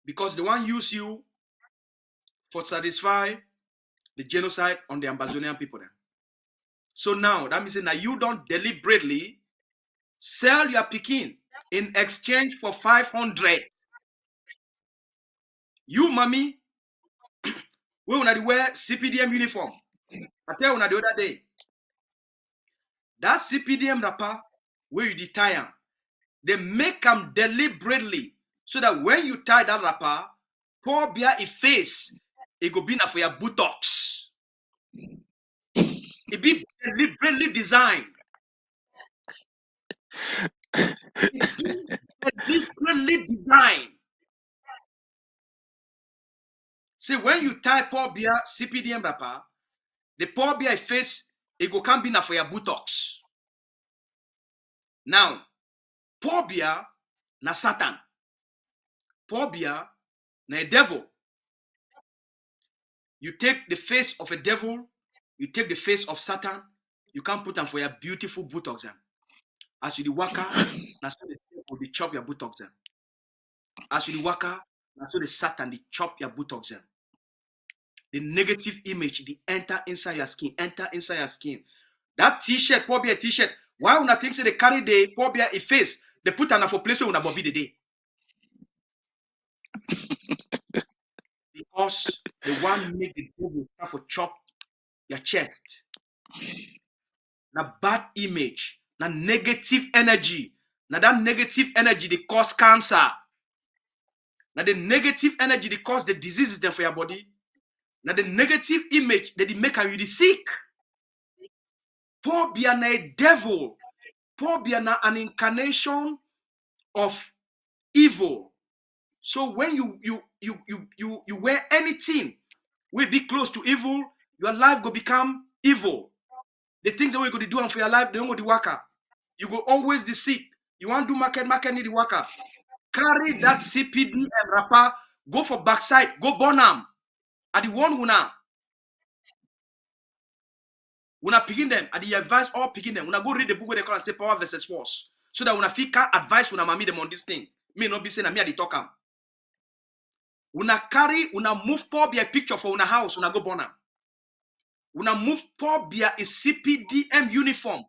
Because they want use you for satisfy the genocide on the Ambazonian people then. So now, that means that you don't deliberately sell your Pekin in exchange for 500. You, mommy, we want to wear CPDM uniform. I tell you the other day, that CPDM wrapper where you tie them, they make them deliberately so that when you tie that wrapper, pour beer a face, it go be na for your buttocks. It be deliberately designed. It be deliberately designed. See, when you tie pour beer CPDM wrapper, the pour beer face, it go can be na for your buttocks. Now, pour beer na Satan. Pour beer na a devil. You take the face of a devil, you take the face of Satan, you can't put them for your beautiful buttocks. As you the waka, na so the devil they chop your buttocks. As you the waka, na so the Satan they chop your buttocks. The negative image, they enter inside your skin, That t-shirt, probably a t-shirt. Why una think say they carry the probably a face? They put on for place where una bobby the day. Because the one make the devil start for chop your chest. Na bad image, na negative energy. Na that negative energy they cause cancer. Na the negative energy they cause the diseases then for your body. Na the negative image that they make you the sick. Paul be a devil. Paul be an incarnation of evil. So when you wear anything will be close to evil, your life will become evil. The things that we're going to do for your life, they don't go to worker. You go always the sick. You want to do market need the worker. Carry that CPD and wrapper, go for backside, go burn them. At the one who now. When I picking them, I advise all picking them. When I go read the book where they call and say power versus force. So that when I feel can advise when I mommy them on this thing. Me not be saying me at the talk am. When I carry, when I move Paul be a picture for una house, when I go burn them. When I move Paul be a CPDM uniform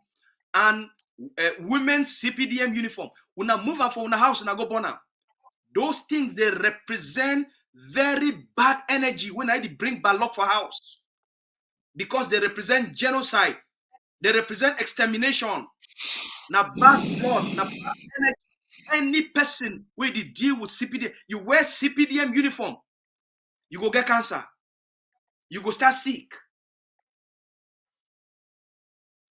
and women's CPDM uniform. When I move her for una house, when I go burn them. Those things they represent very bad energy when I bring bad luck for house. Because they represent genocide, they represent extermination. Now bad blood, now bad energy. Any person where they deal with CPDM, you wear CPDM uniform, you go get cancer, you go start sick.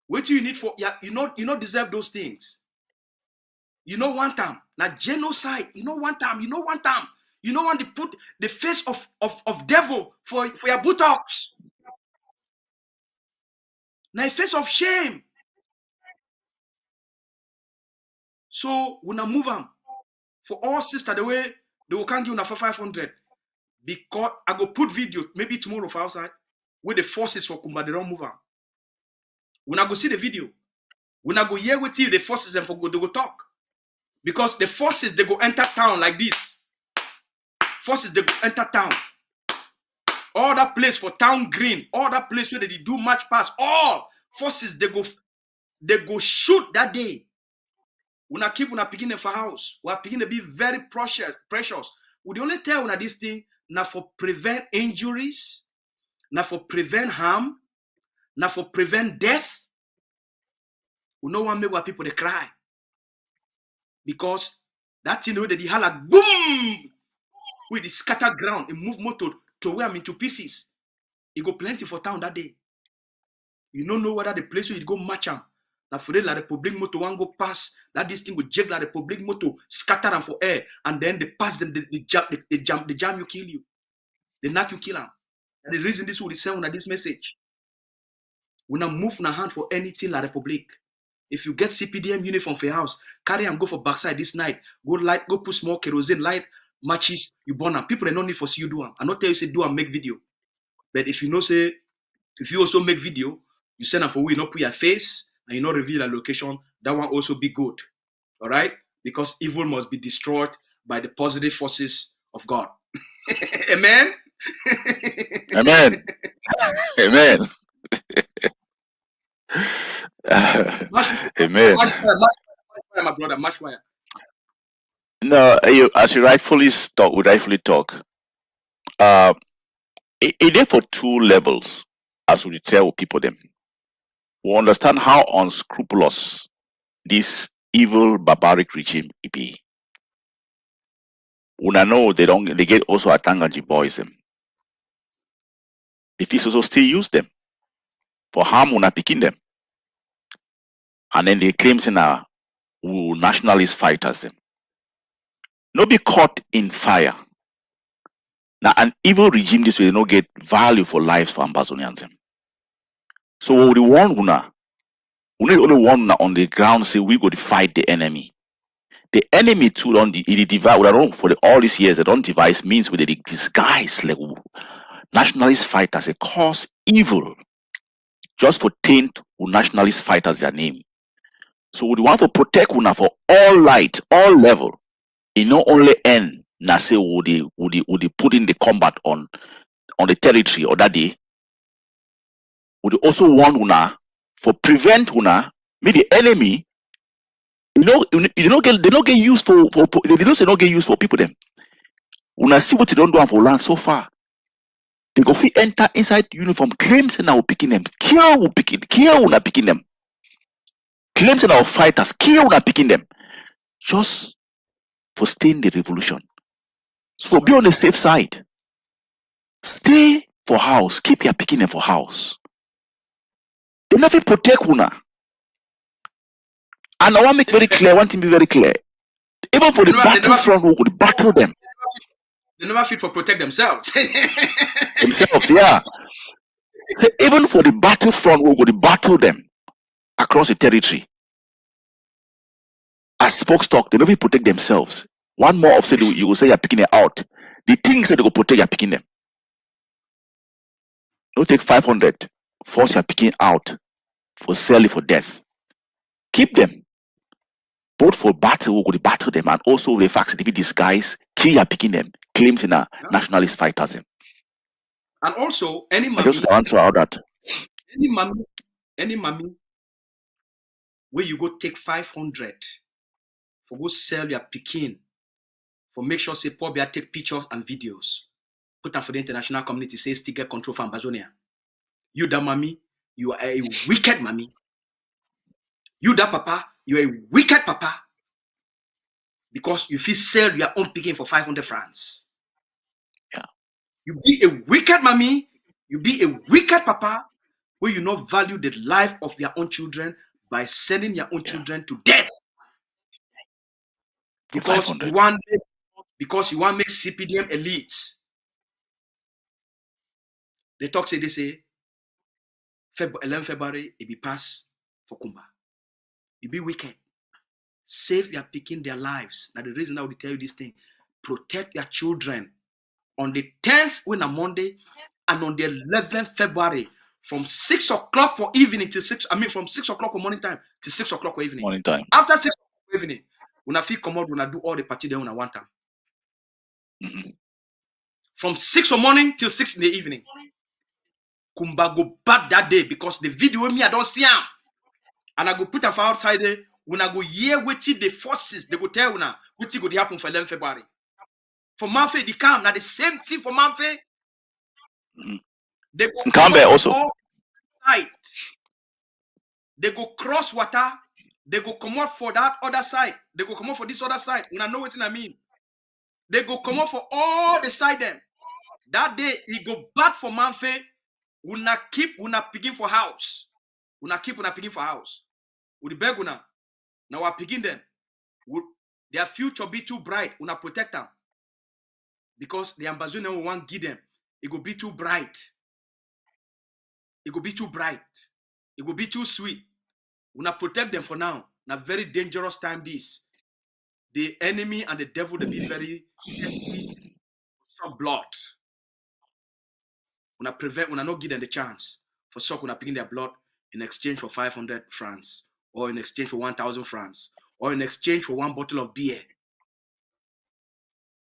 What do you need for? Yeah, you not deserve those things. You know one time, now genocide. You know one time. You don't want to put the face of devil for your buttocks. Now a face of shame. So when I move them for all sisters, the way they will can't give you for 500 because I go put video maybe tomorrow for outside with the forces for Kumba they don't move them. When I go see the video, when I go hear with you, the forces and for go, they go talk. Because the forces, they go enter town like this. Forces, they go enter town. All that place for town green, all that place where they do match pass, all forces, they go shoot that day. When I keep picking for house, we are picking to be very precious. We only tell when this thing now for prevent injuries, now for prevent harm, now for prevent death. We no one make what people they cry. Because that thing that they holler boom with the scattered ground, it move motor to where I'm into pieces. It go plenty for town that day. You don't know whether the place where you go match them. Now for the Republic motor one go pass, that this thing will jig la Republic motor, scatter them for air, and then they pass them, they jam you, kill you. They knock you, kill them. And the reason this will send on this message. We not move na hand for anything la Republic. If you get CPDM uniform for your house, carry and go for backside this night. Go put small kerosene, light matches, you burn them. People they don't need for see you do them. I not tell you say do and make video. But if you know say, if you also make video, you send them for we not put your face and you not reveal a location, that one also be good. All right? Because evil must be destroyed by the positive forces of God. Amen? Amen. Amen. Amen. My brother, much fire. No, as you rightfully talk, it is for two levels, as we tell people them. We understand how unscrupulous this evil barbaric regime it be. Una know they get also Atangaji boys them. The fish also still use them for harm una picking them. And then they claim say na nationalist fighters them. No be caught in fire. Now an evil regime this way no get value for lives for Ambazonians them. So the one we need only one on the ground say we go to fight the enemy. The enemy too don't divide for all these years they don't devise means with the disguise like nationalist fighters they cause evil just for taint nationalist fighters their name. So we want to protect una for all light, all level. It not only end na say would they put in the combat on the territory or that day. Would also want una for prevent una make the enemy they don't get used for they don't say not get used for people them. Una see what they don't do for land so far. They go fit enter inside uniform, claims and now picking them, kill una picking them. Claims and our fighters, kill una picking them. Just for staying the revolution. So be on the safe side. Stay for house, keep your picking them for house. They never protect una. And I want to make very clear, one thing be very clear. Even for the battlefront, we could battle them. They never fit for protect themselves. Themselves, yeah. So even for the battlefront, we could battle them across the territory. As spokestalk, they never protect themselves. One more of said you will say you're picking it out. The things that they go protect, you're picking them. Don't take 500, force you're picking out for selling for death. Keep them. Both for battle, we could battle them, and also the fact that if disguise, kill you're picking them, claims in a nationalist fighters. Them. And also, any I just answer all that. Any mommy, where you go take 500 for go sell your picking, for make sure say poor take pictures and videos, put them for the international community, say still get control from Ambazonia. You that mommy, you are a wicked mommy. You that papa, you are a wicked papa. Because you feel sell your own picking for 500 francs. Yeah. You be a wicked mommy, you be a wicked papa, where you not value the life of your own children by sending your own children to death. Because you want to make CPDM elites. They talk say 11 February it be pass for Kumba. You be wicked. Save your picking their lives. Now the reason I would tell you this thing, protect your children. On the 10th when a Monday and on the 11th February, from 6 o'clock for evening till 6. I mean, from 6 o'clock for morning time to 6 o'clock for evening. Morning time. After 6 o'clock for evening, when I feel come out, when I do all the party there when I want time. From 6 of morning till 6 in the evening. Kumba go bad that day because the video with me, I don't see him. And I go put them for outside there. When I go hear what the forces, they go tell you now what go happen for 11 February. For Manfe, they come. Now the same thing for Manfe. They go come there also. Side. They go cross water. They go come out for that other side. They go come out for this other side. When I know what I mean. They go come out for all the side them. That day, he go bad for Manfe. Una keep una picking for house. Una keep una picking for house. With the beg una. Now we're picking them. Their future be too bright. Una protect them. Because the Ambazonia will want give them. It will be too bright. It will be too bright. It will be too sweet. Una protect them for now. Now very dangerous time this. The enemy and the devil they be very some blood. Una prevent, una not give them the chance for suck una picking their blood in exchange for 500 francs, or in exchange for 1,000 francs, or in exchange for 1 bottle of beer.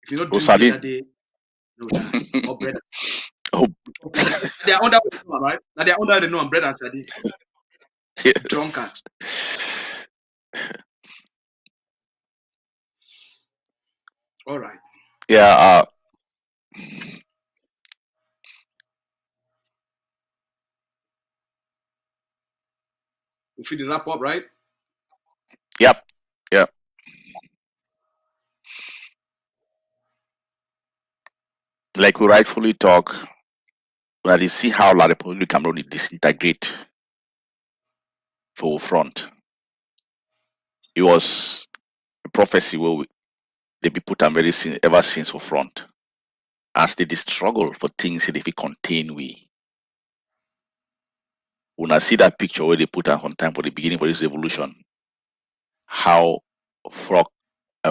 If you not drink beer that day, no that or bread. Oh, they are under right? Now they are under the no bread and sardine. yes. Drunkards. All right. Yeah. We feel the wrap up, right? Yep. Yep. Like we rightfully talk, when you see how the Republic of Cameroon disintegrate for front. It was a prophecy where they be put on ever since for front. As they struggle for things that they contain we. When I see that picture where they put on time for the beginning for this revolution, how frog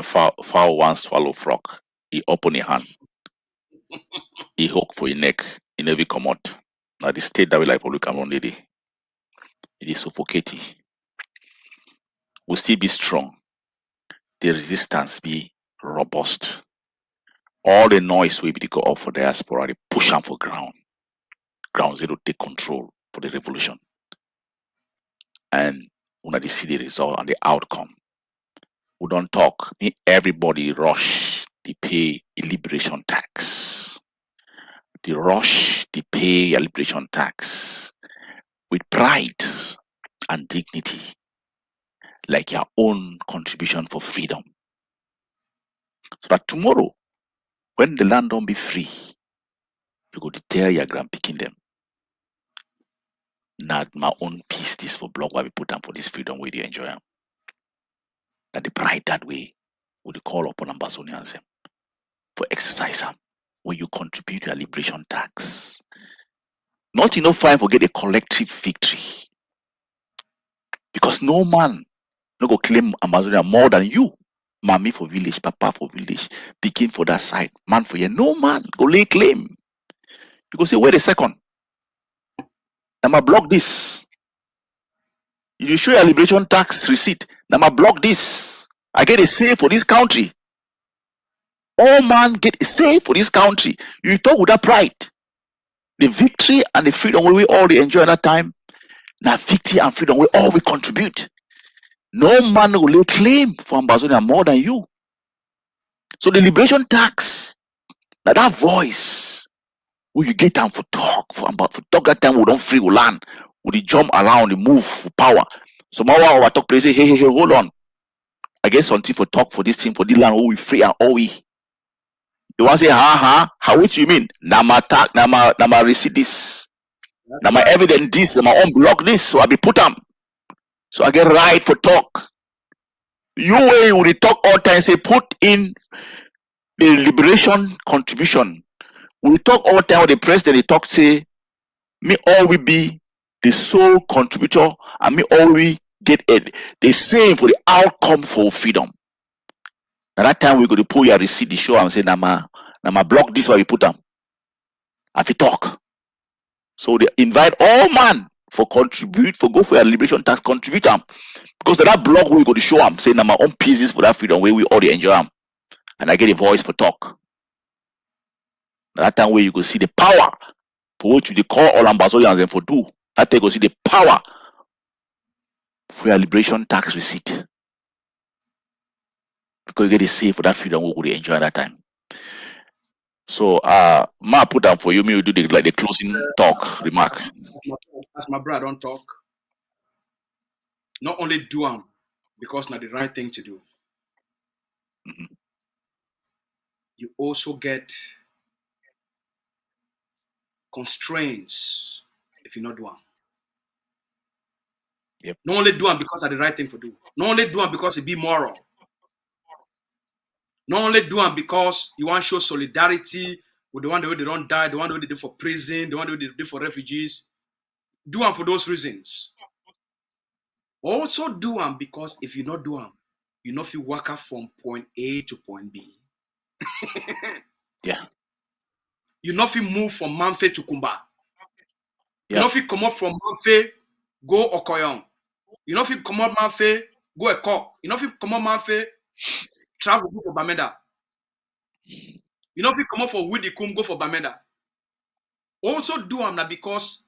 fowl one swallow frog, he open a hand, he hook for a neck, he never come out. Now the state that we like Republic Cameroon lady, it is suffocating. We still be strong. The resistance be robust. All the noise will be go up for diaspora, they push them for ground. Ground zero take control for the revolution. And when they see the result and the outcome, we don't talk. Everybody rush, they pay a liberation tax. They rush, they pay a liberation tax with pride and dignity, like your own contribution for freedom. So that tomorrow, when the land don't be free, you go to tell your grand picking them. Not my own peace, this for block where we put them for this freedom where they enjoy them. That the pride that way would call upon Ambazonians for exercise them when you contribute to a liberation tax. Not enough fine for get a collective victory. Because no man no go claim Amazonia more than you. Mommy for village, papa for village, picking for that side, man for you. No man go lay claim. You go say, wait a second. I'ma block this. You show your liberation tax receipt. I'ma block this. I get a say for this country. All man get a say for this country. You talk with that pride. The victory and the freedom we all enjoy at that time. Now victory and freedom we all we contribute. No man will lay claim for Ambazonia more than you. So the liberation tax, now that voice, will you get time for talk that time we don't free we land, we jump around, we move for power. So my our talk place say, hey, hold on. I get something for talk for this thing for the land who we free and all we. You want to say, how what you mean? Now my talk, now my receipt this. Now my evidence this, my own block this, so I be put them. So I get right for talk. You will talk all time, say put in the liberation contribution. We talk all time with the president, they talk say, me all we be the sole contributor and me all we get it. The same for the outcome for freedom. At that time we go to pull your receipt, the show and say, Nama block this where we put them. If you talk. So they invite all man for contribute, for go for a liberation tax, contribute them. Because that blog we go to show them, saying my own pieces for that freedom where we all enjoy them. And I get a voice for talk. That time where you go see the power for what you call all Ambazonians and for do. That they go see the power for your liberation tax receipt. Because you get a say for that freedom we would enjoy that time. So ma put them for you, me will do the closing talk remark. As my brother don't talk. Not only do them because not the right thing to do. Mm-hmm. You also get constraints if you not do them. Yep. Not only do them because of the right thing to do. Not only do them because it be moral. Not only do them because you want to show solidarity with the one that they don't die, the one that they did for prison, the one that they did for refugees. Do them for those reasons. Also do them because if you not do them, you know if you walk up from point A to point B. Yeah. You know if you move from Manfe to Kumba. Yeah. You know if you come up from Manfe, go Okoyong. You know if you come up Manfe, go Ekok. You know if you come up Manfe, travel go for Bamenda. You know if you come up for Widikum, go for Bamenda. Also do them now because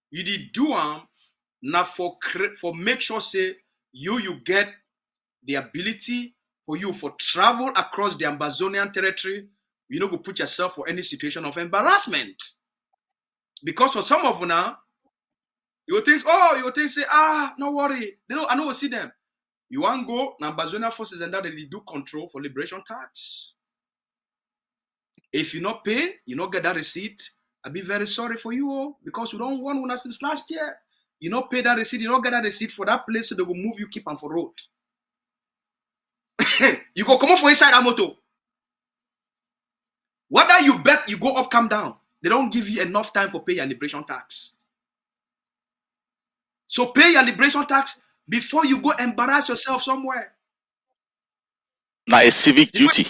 you did do them now for make sure say you get the ability for you for travel across the Ambazonian territory. You know, go put yourself for any situation of embarrassment. Because for some of you now, you will think, say, no worry. They know, I know we'll see them. You want to go, now Ambazonia forces and that they do control for liberation tax. If you not pay, you not get that receipt, I'll be very sorry for you, because you don't want one since last year. You not pay that receipt, you don't get that receipt for that place, so they will move you, keep on for road. You go come up for inside a motor. Whether you bet you go up, come down, they don't give you enough time for pay your liberation tax. So pay your liberation tax before you go embarrass yourself somewhere. Now a civic duty.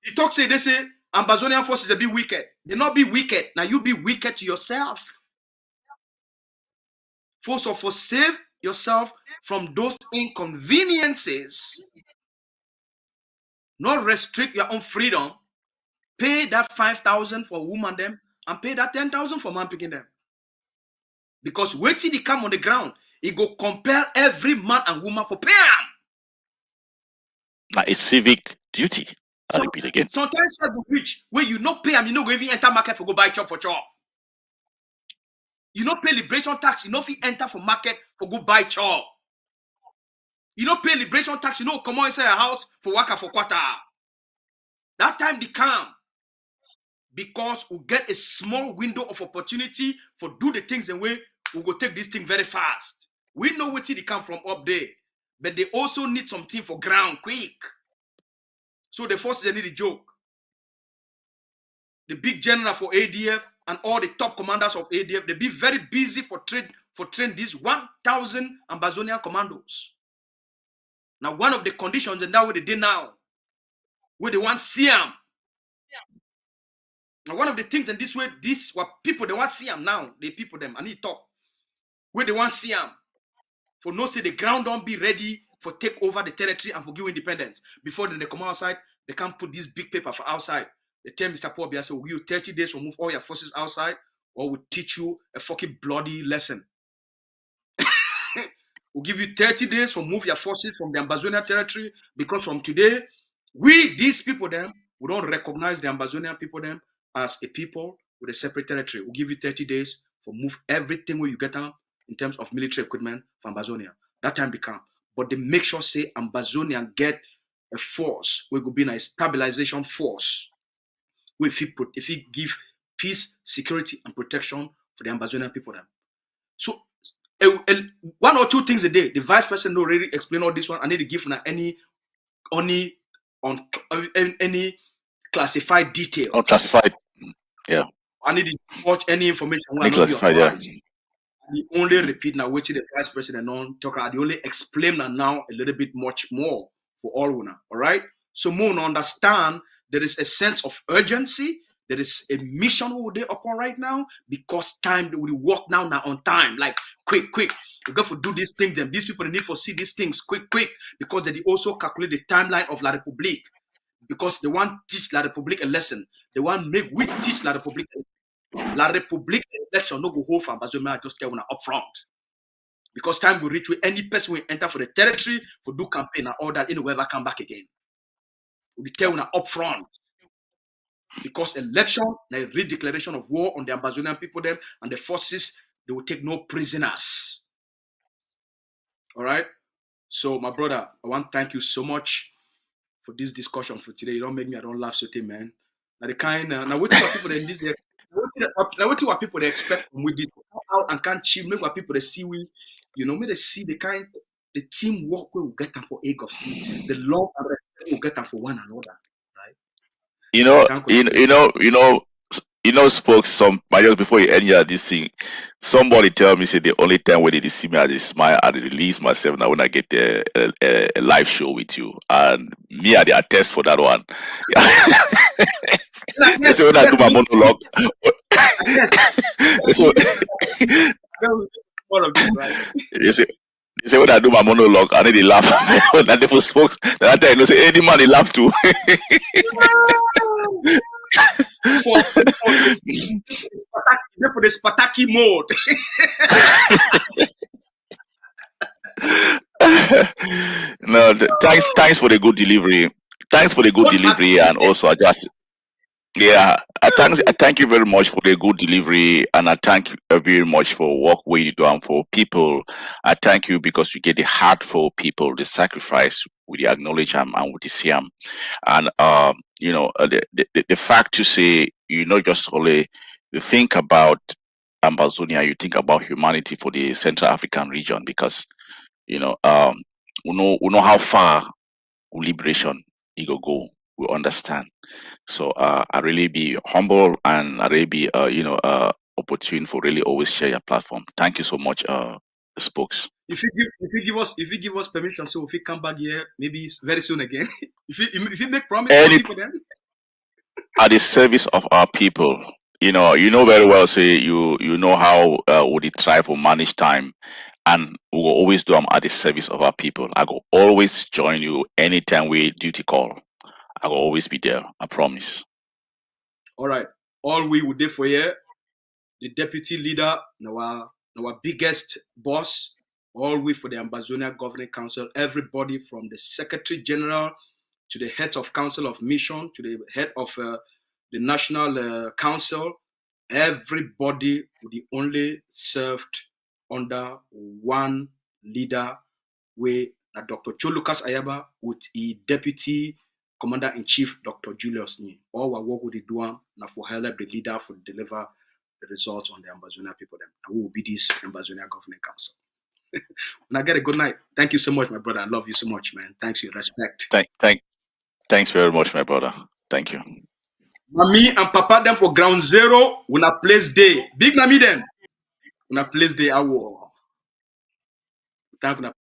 You talk say they say Ambazonian forces are be wicked. They not be wicked. Now you be wicked to yourself. First of all, save yourself from those inconveniences. Not restrict your own freedom. Pay that 5,000 for woman them and pay that 10,000 for man picking them. Because wait till they come on the ground, it go compel every man and woman for pay them. Now a civic duty. I repeat again. Sometimes I go reach where you not pay them, you not go even enter market for go buy chop for chop. You not pay liberation tax, you not fit enter for market for go buy chop. You not pay liberation tax, you know come on inside your house for work for quarter. That time they come. Because we get a small window of opportunity for do the things in way we go take this thing very fast. We know where they come from up there, but they also need something for ground quick. So the forces they need a joke. The big general for ADF and all the top commanders of ADF, they be very busy for train these 1,000 Ambazonian commandos. Now one of the conditions and that way they did now, where they want Siam. Now, one of the things in this way, these were people they want to see them now. They people them. I need to talk. Where they want to see them. For no say the ground don't be ready for take over the territory and for give independence. Before then they come outside, they can't put this big paper for outside. They tell Mr. Paul Biya, say, we'll give you 30 days to move all your forces outside, or we'll teach you a fucking bloody lesson. We'll give you 30 days to move your forces from the Ambazonia territory, because from today, we, these people them, we don't recognize the Ambazonian people them as a people with a separate territory. We'll give you 30 days for move everything where you get out in terms of military equipment from Ambazonia. That time become. But they make sure say Ambazonia get a force where will be a stabilization force. Where if he give peace, security, and protection for the Ambazonian people them. So one or two things a day, the vice president already explain all this one. I need to give any classified details. Unclassified. Yeah. I need to watch any information. Unclassified, yeah. I only repeat now, which the vice president on talk. I only explain now a little bit much more for all now. All right. So more understand there is a sense of urgency. there is a mission we are upon right now because time we work now on time, like quick. We got to do these things. Then these people need to see these things quick, because they also calculate the timeline of La République, because they want to teach La République a lesson. They want to make we teach La République. La République election no go hold for Ambazonia, just tell una up front. Because time will reach where any person will enter for the territory for do campaign and all that, and never come back again. We tell una up front. Because election, a re-declaration of war on the Ambazonian people them and the forces, they will take no prisoners. All right. So my brother, I want to thank you so much for this discussion for today. You don't make me, I don't laugh so man. Now the kind now what people in this now what people they expect from we did out and can't chill, make what people they see we, may they see the kind the teamwork we will get them for egg of sea, the love and respect we will get them for one another. Spoke some just before you end this thing. Somebody tell me say the only time when they see me I just smile and release myself now when I get a live show with you, and me I attest for that one. They say when I do my monologue. One of this, right? They say when I do my monologue, and then they laugh. When I never spoke, then I tell you, say any man they laugh too. For the Spartaki mode. No, thanks for the good delivery. Thanks for the good delivery, and also I thank you very much for the good delivery, and I thank you very much for work you do and for people. I thank you because you get the heart for people, the sacrifice with the acknowledge and with the see and the fact to say you not just only you think about Ambazonia, you think about humanity for the Central African region, because we know how far liberation it go. We understand. So I really be humble, and I really be opportune for really always share your platform. Thank you so much, spokes. If you give us permission, so if you come back here, maybe very soon again. if you make promise to people then. At the service of our people. You know very well, say you know how we try to manage time, and we will always do them at the service of our people. I will always join you anytime we duty call. I will always be there. I promise. All right. All we would do for you, the deputy leader, our biggest boss, all we for the Ambazonia Governing Council, everybody from the Secretary General to the head of Council of Mission, to the head of the National Council, everybody will be only served under one leader, where Dr. Cho Lucas Ayaba with the Deputy Commander-in-Chief, Dr. Julius Nye. All our work with the do now for help the leader for deliver the results on the Ambazonia people. And we will be this Ambazonia Governing Council. When I get a good night. Thank you so much, my brother. I love you so much, man. Thanks for your respect. Thanks very much, my brother. Thank you. Mommy and Papa them for ground zero. When I place day. Big Nami them. When I place day, I will. Thank you.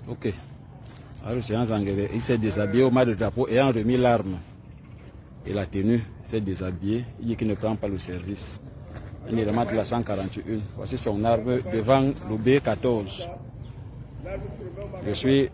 Ok. Alors, il s'est déshabillé au mas de drapeau ayant remis l'arme et la tenue. Il s'est déshabillé. Il dit qu'il ne prend pas le service. Il remarque la 141. Voici son arme devant le B14. Je suis